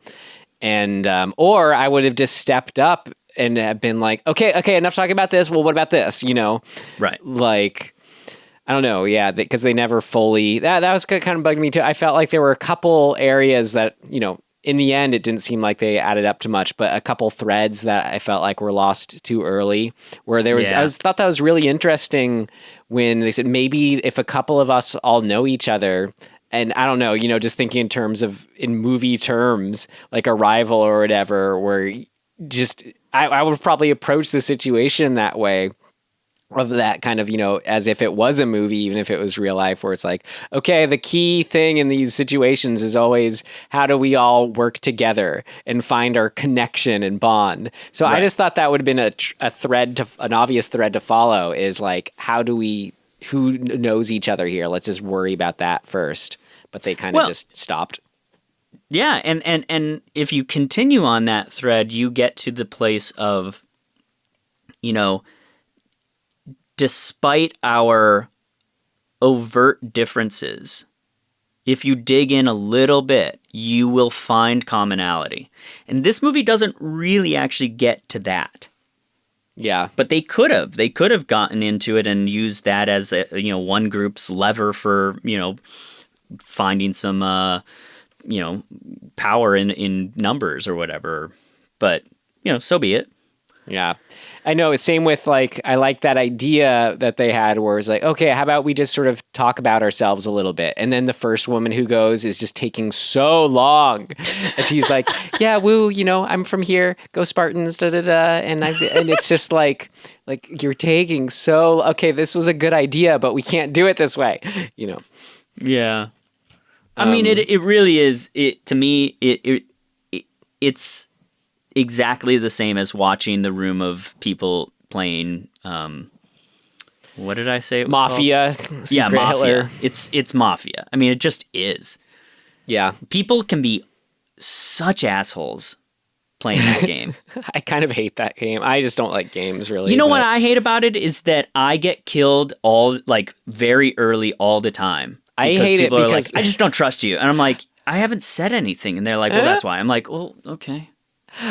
And, or I would have just stepped up and have been like, okay, enough talking about this. Well, what about this? Right. Like, I don't know. Yeah. Because they never fully, that was kind of bugging me too. I felt like there were a couple areas that, in the end, it didn't seem like they added up to much, but a couple threads that I felt like were lost too early, where there was, thought that was really interesting when they said, maybe if a couple of us all know each other, and I don't know, just thinking in movie terms, like Arrival or whatever, where just, I would probably approach the situation that way, of that kind of, as if it was a movie, even if it was real life, where it's like, okay, the key thing in these situations is always how do we all work together and find our connection and bond. So I just thought that would have been an obvious thread to follow, is like, who knows each other here? Let's just worry about that first. But they kind of just stopped. Yeah, and if you continue on that thread, you get to the place of, despite our overt differences, if you dig in a little bit, you will find commonality. And this movie doesn't really actually get to that. Yeah. But they could have. They could have gotten into it and used that as one group's lever for, finding some power in numbers or whatever. But, so be it. Yeah. I know. Same with like, I like that idea that they had where it's like, okay, how about we just sort of talk about ourselves a little bit? And then the first woman who goes is just taking so long. And she's like, yeah, woo, I'm from here. Go Spartans, da da da. And it's just like you're taking okay, this was a good idea, but we can't do it this way, Yeah. I mean, it really is. To me, it's exactly the same as watching the room of people playing. What did I say? It was Mafia. Yeah, Mafia. Hitler. It's Mafia. I mean, it just is. Yeah, people can be such assholes playing that game. I kind of hate that game. I just don't like games really. What I hate about it is that I get killed very early all the time. I hate it because I just don't trust you, and I'm like, I haven't said anything, and they're like, well, that's why. I'm like, well, okay.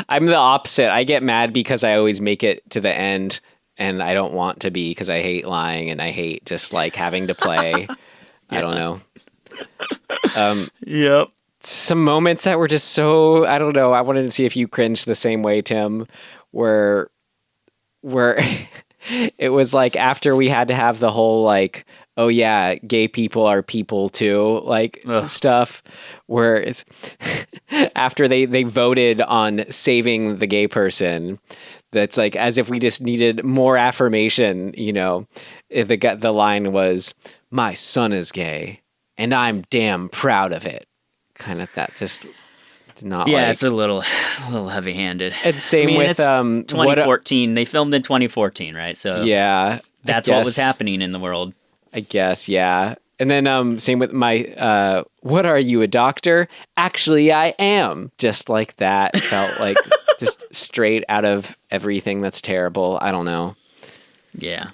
I'm the opposite. I get mad because I always make it to the end, and I don't want to be because I hate lying and I hate just like having to play. I don't know. Yep. some moments that were just so, I don't know. I wanted to see if you cringed the same way, Tim, where it was like after we had to have the whole like, oh yeah, gay people are people too, like stuff, where it's after they voted on saving the gay person, that's like as if we just needed more affirmation, you know. The line was, "My son is gay, and I'm damn proud of it." Kind of that just not. Yeah, like, it's a little heavy-handed. And same with it's 2014. They filmed in 2014, right? So yeah, that's what was happening in the world. I guess, yeah. And then same with my what are you, a doctor? Actually, I am. Just like that. Felt like just straight out of everything that's terrible. I don't know. Yeah.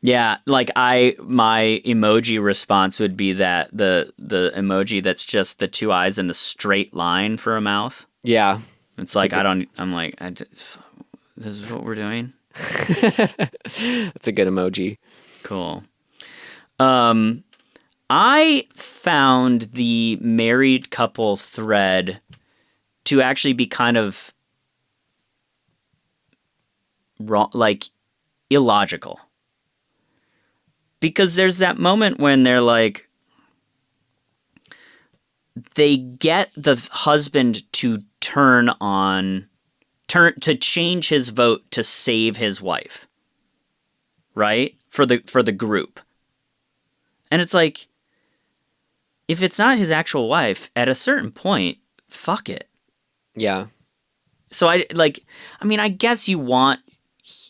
Yeah, like my emoji response would be that the emoji that's just the two eyes and the straight line for a mouth. Yeah. It's like this is what we're doing. That's a good emoji. Cool. I found the married couple thread to actually be kind of wrong, like illogical. Because there's that moment when they're like, they get the husband to change his vote to save his wife, right? For the group. And it's like, if it's not his actual wife, at a certain point, fuck it. Yeah. So I guess you want,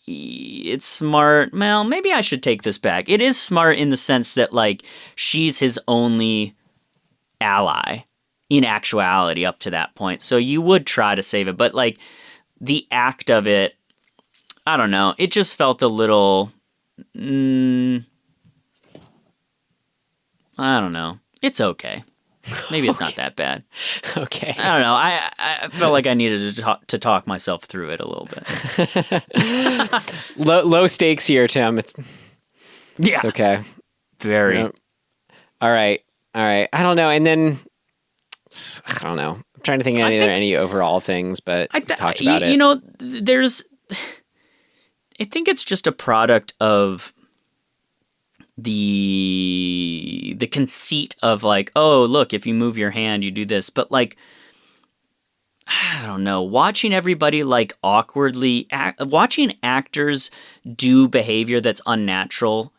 it's smart. Well, maybe I should take this back. It is smart in the sense that like she's his only ally in actuality up to that point. So you would try to save it, but like the act of it, I don't know. It just felt a little, I don't know. It's okay. Maybe it's not that bad. Okay. I don't know. I felt like I needed to talk myself through it a little bit. Low stakes here, Tim. It's okay. Very. Yep. All right. I don't know. And then I don't know. I'm trying to think of any overall things, but we talked about it. You know, I think it's just a product of the conceit of like, oh, look, if you move your hand, you do this. But like, I don't know, watching everybody like awkwardly, watching actors do behavior that's unnaturally,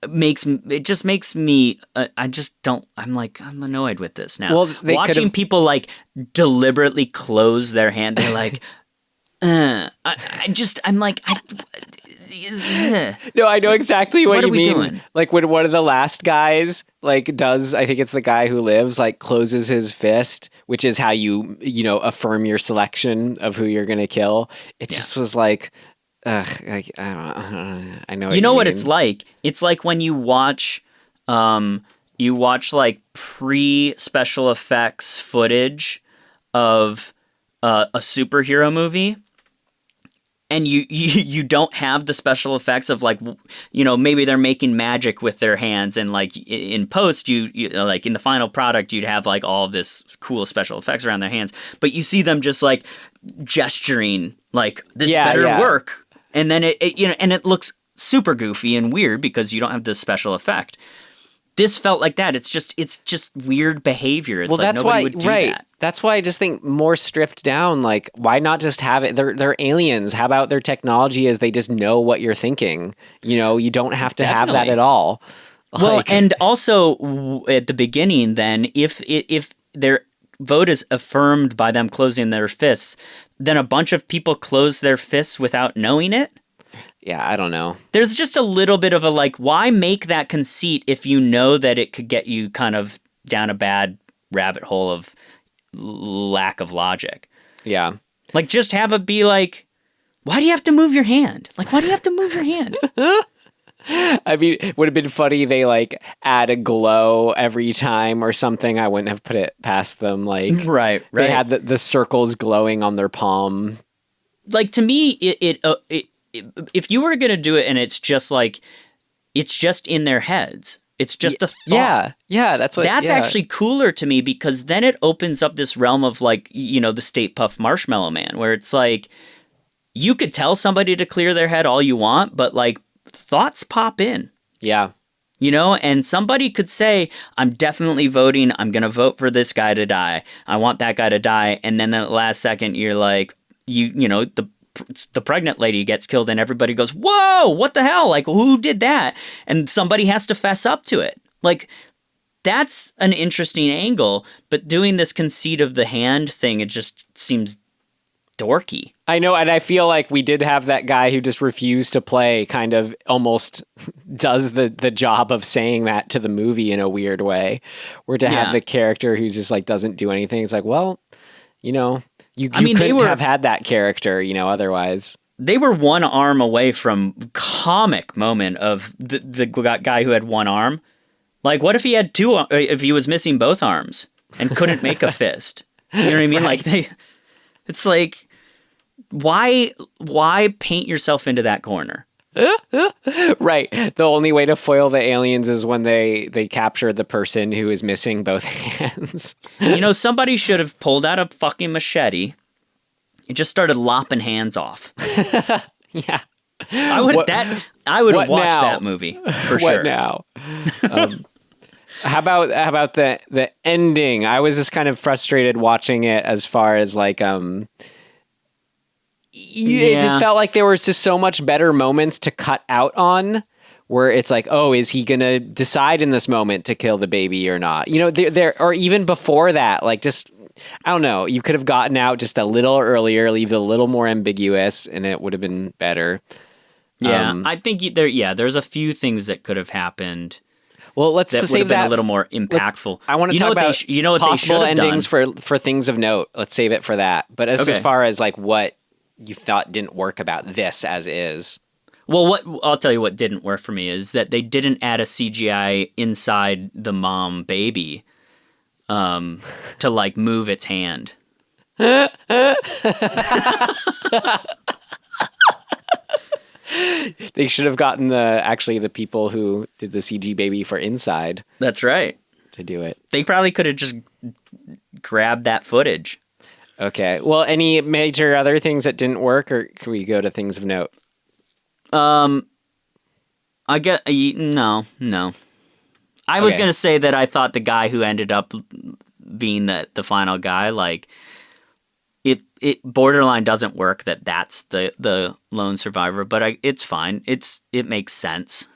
it just makes me, I'm annoyed with this now. Well, watching people like deliberately close their hand, they're like, I'm like, no, I know exactly what you mean. Doing? Like when one of the last guys like does, I think it's the guy who lives, like closes his fist, which is how you affirm your selection of who you're gonna kill. It just was like, I don't know. I know. You know what it's like? It's like when you watch like pre-special effects footage of a superhero movie. And you don't have the special effects of like, maybe they're making magic with their hands, and like in post, you like in the final product, you'd have like all of this cool special effects around their hands, but you see them just like gesturing like this better work, and then it looks super goofy and weird because you don't have this special effect. This felt like that. It's just weird behavior. It's like that's nobody why, would do right? that. That's why I just think more stripped down. Like, why not just have it? They're aliens. How about their technology is they just know what you're thinking? You don't have to have that at all. Well, and also at the beginning, then if their vote is affirmed by them closing their fists, then a bunch of people close their fists without knowing it. Yeah, I don't know. There's just a little bit of a like, why make that conceit if you know that it could get you kind of down a bad rabbit hole of lack of logic? Yeah. Like, just have it be like, why do you have to move your hand? Like, why do you have to move your hand? I mean, it would have been funny they like add a glow every time or something. I wouldn't have put it past them. Like, right. They had the circles glowing on their palm. Like, to me, if you were going to do it and it's just like, it's just in their heads, It's just a thought. Yeah, that's actually cooler to me, because then it opens up this realm of like, the Stay Puft Marshmallow Man, where it's like, you could tell somebody to clear their head all you want, but like thoughts pop in. Yeah. And somebody could say, I'm definitely voting. I'm going to vote for this guy to die. I want that guy to die. And then at the last second, you're like, the pregnant lady gets killed and everybody goes, whoa, what the hell? Like, who did that? And somebody has to fess up to it. Like, that's an interesting angle, but doing this conceit of the hand thing, it just seems dorky. I know, and I feel like we did have that guy who just refused to play kind of almost does the job of saying that to the movie in a weird way, where to have the character who's just like doesn't do anything. It's like, well, you couldn't have had that character, otherwise. They were one arm away from comic moment of the guy who had one arm. Like, what if he had two, if he was missing both arms and couldn't make a fist? You know what I mean? Right. Like, it's like, why paint yourself into that corner? Right. The only way to foil the aliens is when they capture the person who is missing both hands. Somebody should have pulled out a fucking machete and just started lopping hands off. Yeah. I would have watched that movie for sure. What now? How about the ending? I was just kind of frustrated watching it as far as like it just felt like there was just so much better moments to cut out on, where it's like, oh, is he gonna decide in this moment to kill the baby or not? There or even before that, like just I don't know. You could have gotten out just a little earlier, leave it a little more ambiguous, and it would have been better. Yeah, I think there's a few things that could have happened. Well, let's that save that a little more impactful. I want to talk about possible endings done? for things of note. Let's save it for that. But as far as like what you thought didn't work about this as is. Well, I'll tell you what didn't work for me is that they didn't add a CGI inside the mom baby to like move its hand. They should have gotten the people who did the CG baby for Inside. That's right. To do it. They probably could have just grabbed that footage. Okay. Well, any major other things that didn't work, or can we go to things of note? No. I was gonna say that I thought the guy who ended up being the final guy, like it borderline doesn't work that's the lone survivor, but it's fine. It makes sense.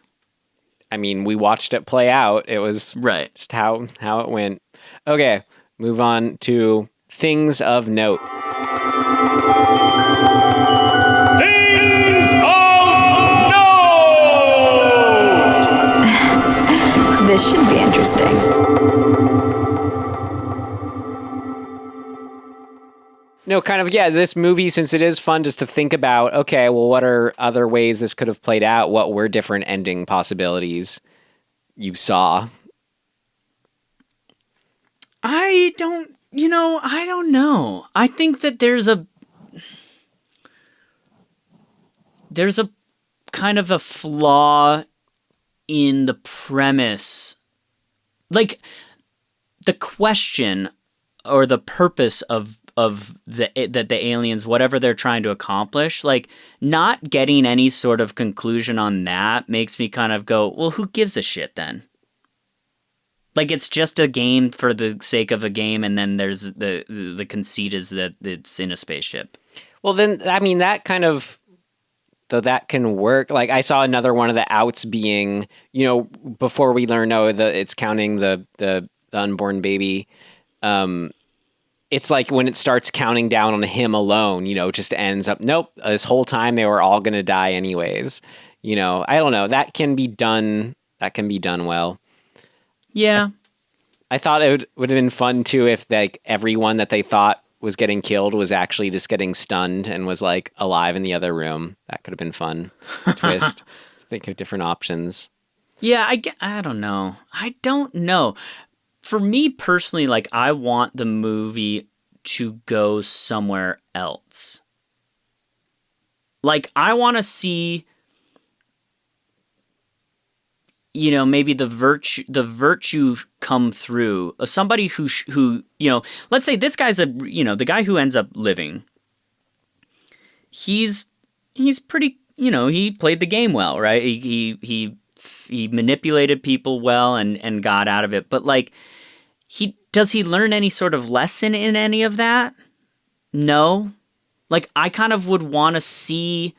I mean, we watched it play out. It was right. Just how it went. Okay, move on to things of note. Things of note! This should be interesting. No, kind of, this movie, since it is fun just to think about, okay, well, what are other ways this could have played out? What were different ending possibilities you saw? I don't know. I think that there's a kind of a flaw in the premise. Like, the question or the purpose of the aliens, whatever they're trying to accomplish, like not getting any sort of conclusion on that makes me kind of go, well, who gives a shit then? Like, it's just a game for the sake of a game, and then there's the conceit is that it's in a spaceship. Well, then, I mean, that kind of, though that can work. Like, I saw another one of the outs being, before we learn, it's counting the unborn baby. It's like when it starts counting down on him alone, it just ends up, nope, this whole time they were all going to die anyways. I don't know. That can be done well. Yeah. I thought it would have been fun too if like everyone that they thought was getting killed was actually just getting stunned and was like alive in the other room. That could have been fun. Twist. Think of different options. Yeah, I don't know. For me personally, like, I want the movie to go somewhere else. Like, I want to see maybe the virtue come through somebody who let's say this guy's the guy who ends up living. He's pretty, he played the game well, right? He manipulated people well and got out of it. But like, does he learn any sort of lesson in any of that? No. Like, I kind of would want to see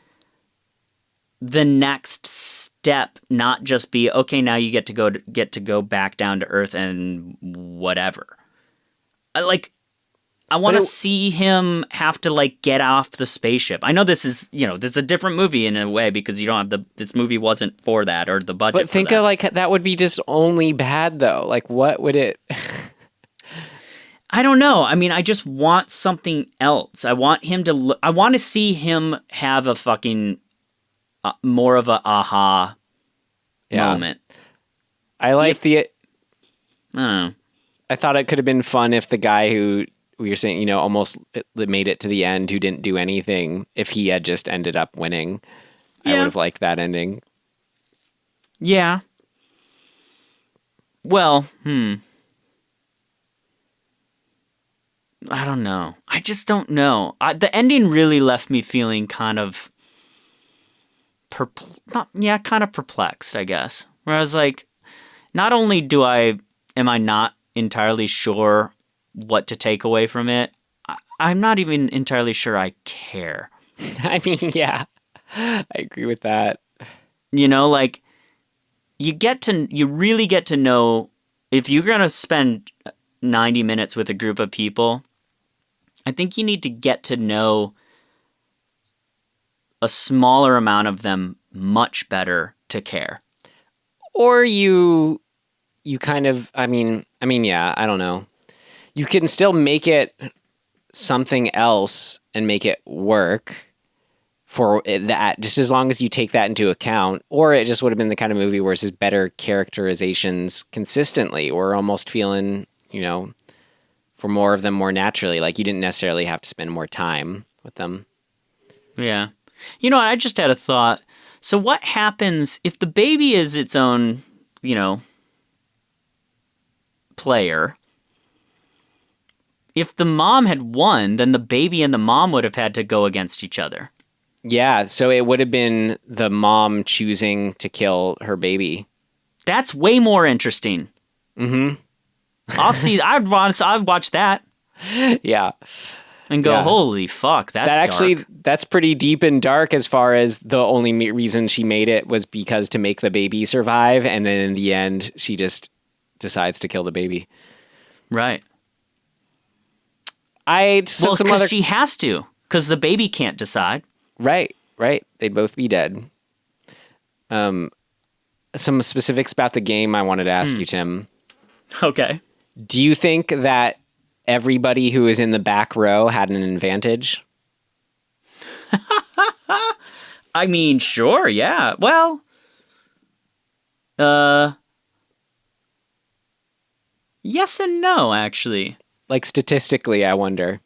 the next step not just be, okay, now you get to go back down to earth and whatever. I want to see him have to like get off the spaceship. I know this is a different movie in a way because you don't have this movie wasn't for that or the budget. But think of like that would be just only bad though. Like what would it? I don't know. I mean, I just want something else. I want him to. I want to see him have a fucking more of a aha moment. I like I don't know. I thought it could have been fun if the guy who we were saying, almost made it to the end, who didn't do anything, if he had just ended up winning. Yeah. I would have liked that ending. Yeah. Well, I don't know. I just don't know. The ending really left me feeling kind of perplexed, I guess. Where I was like, not only am I not entirely sure what to take away from it, I'm not even entirely sure I care. I mean, yeah, I agree with that. Like, you really get to know, if you're going to spend 90 minutes with a group of people, I think you need to get to know a smaller amount of them much better to care. Or you kind of, I mean, yeah, I don't know. You can still make it something else and make it work for that, just as long as you take that into account. Or it just would have been the kind of movie where it's just better characterizations consistently, or almost feeling, for more of them more naturally. Like you didn't necessarily have to spend more time with them. Yeah. I just had a thought. So what happens if the baby is its own, player? If the mom had won, then the baby and the mom would have had to go against each other. Yeah, so it would have been the mom choosing to kill her baby. That's way more interesting. Mm-hmm. I'd watch that. Yeah. And go, holy fuck, that's actually dark. That's pretty deep and dark, as far as the only reason she made it was because to make the baby survive, and then in the end she just decides to kill the baby. Right. Because she has to, because the baby can't decide. Right. They'd both be dead. Some specifics about the game I wanted to ask you, Tim. Okay. Do you think that everybody who is in the back row had an advantage? I mean, sure, yeah. Well, yes and no, actually. Like statistically, I wonder.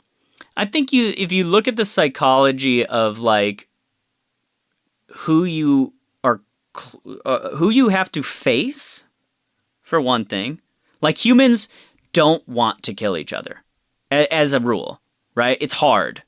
I think if you look at the psychology of like who you have to face, for one thing, like humans don't want to kill each other as a rule, right? It's hard.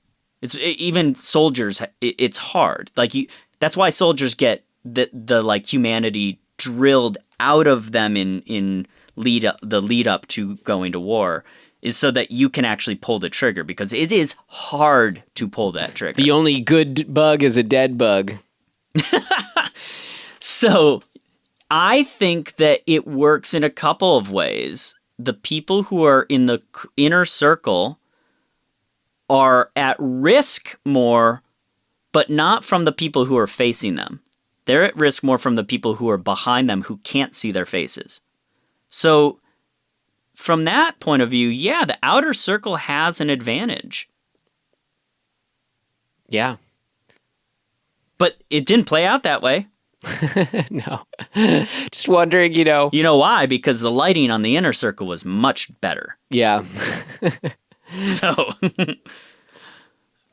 Even soldiers. It's hard. Like that's why soldiers get the like humanity drilled out of them in the lead up to going to war. Is so that you can actually pull the trigger, because it is hard to pull that trigger. The only good bug is a dead bug. So I think that it works in a couple of ways. The people who are in the inner circle are at risk more, but not from the people who are facing them. They're at risk more from the people who are behind them who can't see their faces. So from that point of view, yeah, the outer circle has an advantage. Yeah. But it didn't play out that way. No. Just wondering, You know why? Because the lighting on the inner circle was much better. Yeah. So,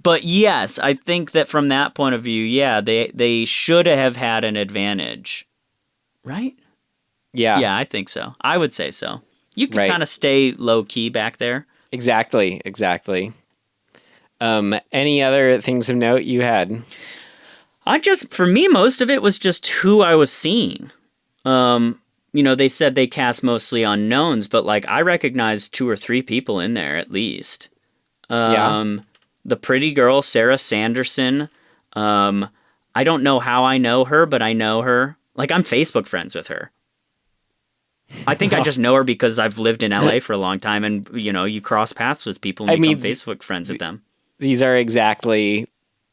but yes, I think that from that point of view, yeah, they should have had an advantage. Right? Yeah. Yeah, I think so. I would say so. You can Right. kind of stay low key back there. Exactly. Any other things of note you had? For me, most of it was just who I was seeing. They said they cast mostly unknowns, but like I recognized 2 or 3 people in there at least. The pretty girl, Sarah Sanderson. I don't know how I know her, but I know her. Like, I'm Facebook friends with her. I think I just know her because I've lived in LA for a long time, and you cross paths with people and become Facebook friends with them. These are exactly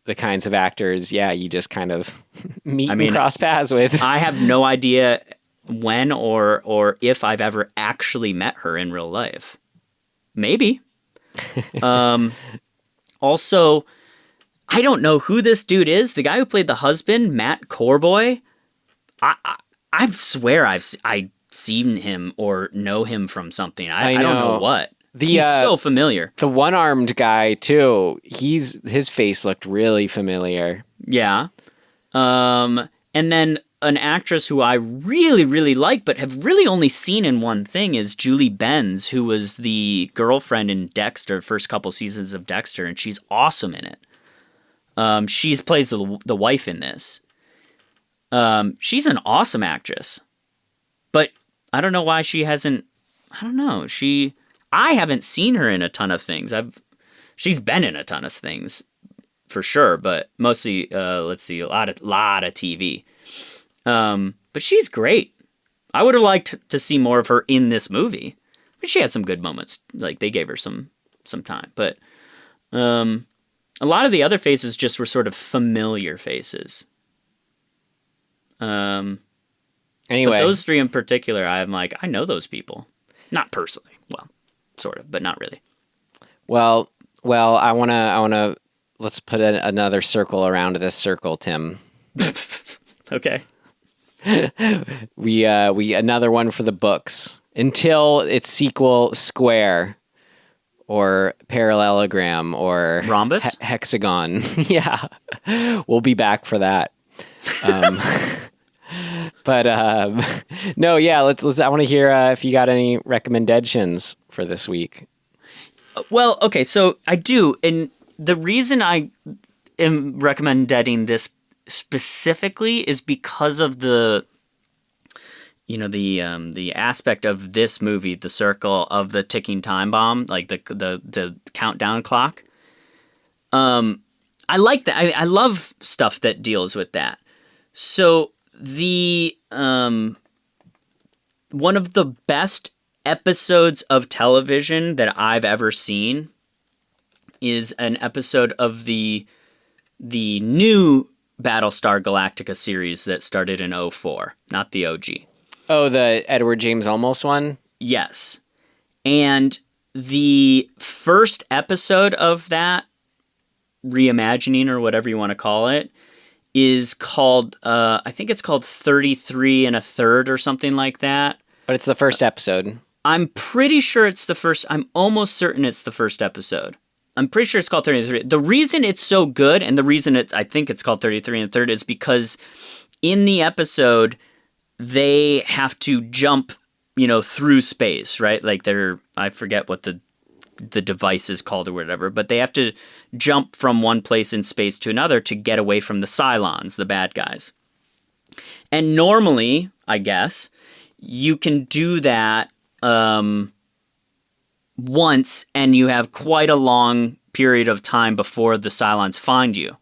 the kinds of actors, you just kind of meet and cross paths with. I have no idea when or if I've ever actually met her in real life. Maybe. Also, I don't know who this dude is. The guy who played the husband, Matt Corboy. I swear I've seen him or know him from something. I don't know what. He's so familiar. The one-armed guy too. His face looked really familiar. Yeah. And then an actress who I really, really like, but have really only seen in one thing is Julie Benz, who was the girlfriend in Dexter, first couple seasons of Dexter, and she's awesome in it. She plays the wife in this. She's an awesome actress, but I don't know why she hasn't. I don't know. I haven't seen her in a ton of things. She's been in a ton of things for sure, but mostly let's see, a lot of TV. But she's great. I would have liked to see more of her in this movie. But she had some good moments. Like they gave her some time, but a lot of the other faces just were sort of familiar faces. Anyway, but those 3 in particular, I'm like, I know those people, not personally. Well, sort of, but not really. Well, I wanna let's put another circle around this circle, Tim. Okay. We another one for the books until its sequel, Square, or Parallelogram, or Rhombus, Hexagon. Yeah, we'll be back for that. But no, yeah. Let's. I want to hear if you got any recommendations for this week. Well, okay, so I do, and the reason I am recommending this specifically is because of the aspect of this movie, the circle of the ticking time bomb, like the countdown clock. I like that. I love stuff that deals with that. So the one of the best episodes of television that I've ever seen is an episode of the new Battlestar Galactica series that started in 2004, not the OG. Oh, the Edward James Olmos one? Yes. And the first episode of that reimagining, or whatever you want to call it, is called, I think it's called 33 and a Third or something like that. But it's the first episode. I'm pretty sure it's the first. I'm almost certain it's the first episode. I'm pretty sure it's called 33. The reason it's so good, and the reason I think it's called 33 and a Third, is because in the episode, they have to jump, through space, right? Like I forget what the device is called or whatever, but they have to jump from one place in space to another to get away from the Cylons, the bad guys. And normally, I guess, you can do that once, and you have quite a long period of time before the Cylons find you.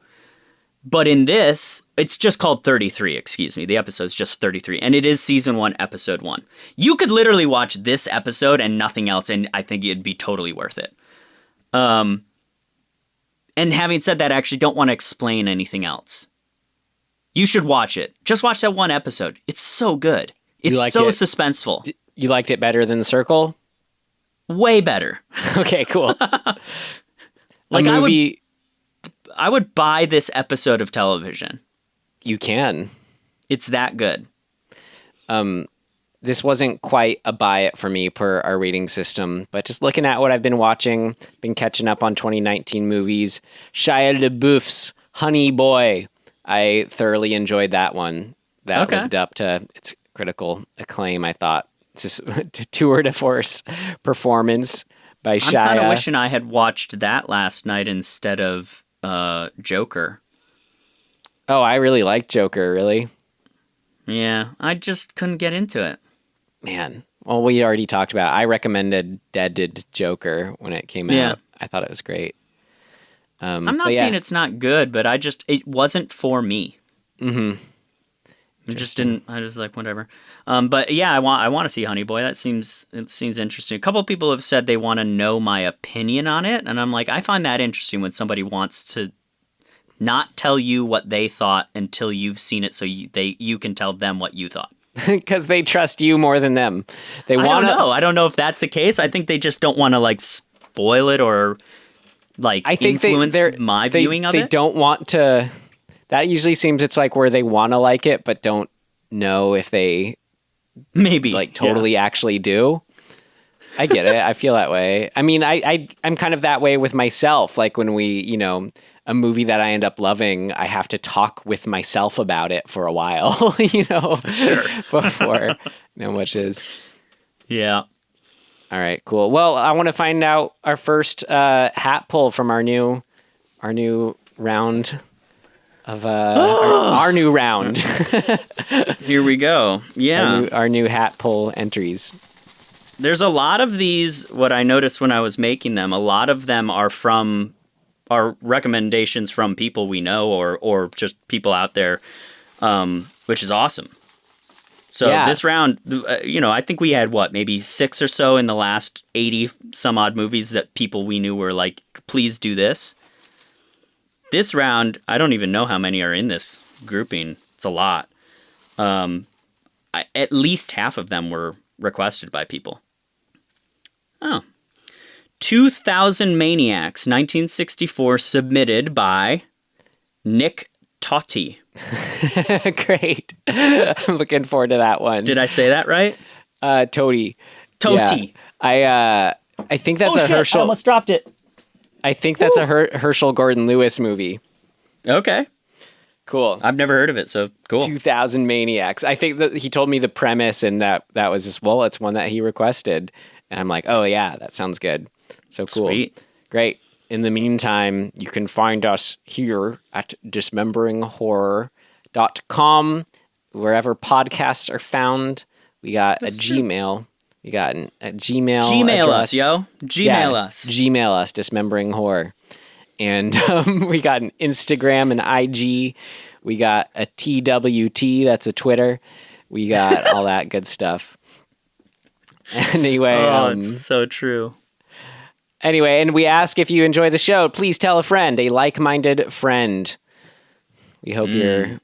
But in this, it's just called 33, excuse me. The episode's just 33, and it is season 1, episode 1. You could literally watch this episode and nothing else, and I think it'd be totally worth it. And having said that, I actually don't want to explain anything else. You should watch it. Just watch that one episode. It's so good. It's so suspenseful. You liked it better than The Circle? Way better. Okay, cool. Like I would buy this episode of television. You can. It's that good. This wasn't quite a buy it for me per our rating system, but just looking at what I've been watching, been catching up on 2019 movies. Shia LaBeouf's Honey Boy. I thoroughly enjoyed that one. That lived up to its critical acclaim, I thought. It's just tour de force performance by Shia. I'm kind of wishing I had watched that last night instead of Joker. Oh, I really like Joker, really. Yeah, I just couldn't get into it. Man. Well, we already talked about it. I recommended Dead Joker when it came out. I thought it was great. I'm not saying it's not good, but it wasn't for me. Mm-hmm. It just didn't. I was like, whatever. But yeah, I want to see Honey Boy. It seems interesting. A couple of people have said they want to know my opinion on it, and I'm like, I find that interesting when somebody wants to not tell you what they thought until you've seen it, so you can tell them what you thought. Because they trust you more than them. I don't know. I don't know if that's the case. I think they just don't want to like spoil it or like influence my viewing of it. They don't want to. That usually seems it's like where they want to like it, but don't know if they maybe like totally actually do. I get it. I feel that way. I mean, I'm kind of that way with myself. Like when we, a movie that I end up loving, I have to talk with myself about it for a while, Sure. before which is. Yeah. All right, cool. Well, I want to find out our first hat pull from our new round of our new round. Here we go. Yeah. Our new hat pull entries. There's a lot of these, what I noticed when I was making them, a lot of them are recommendations from people we know or just people out there, which is awesome. So this round, I think we had maybe 6 or so in the last 80 some odd movies that people we knew were like, please do this. This round, I don't even know how many are in this grouping. It's a lot. At least half of them were requested by people. Oh. 2000 Maniacs, 1964, submitted by Nick Totti. Great. I'm looking forward to that one. Did I say that right? Totti. Totti. Yeah. I think that's a Herschel. I almost dropped it. I think that's a Herschel Gordon Lewis movie. Okay. Cool. I've never heard of it, so cool. 2000 Maniacs. I think that he told me the premise, and that was just, it's one that he requested. And I'm like, oh, yeah, that sounds good. So cool. Sweet. Great. In the meantime, you can find us here at dismemberinghorror.com, wherever podcasts are found. We got a Gmail. We got a Gmail Gmail address. us, yo. Gmail us. Gmail us, dismemberinghorror. And we got an Instagram and IG. We got a TWT, that's a Twitter. We got all that good stuff. Anyway. It's so true. Anyway, and we ask if you enjoy the show, please tell a friend, a like-minded friend. We hope we're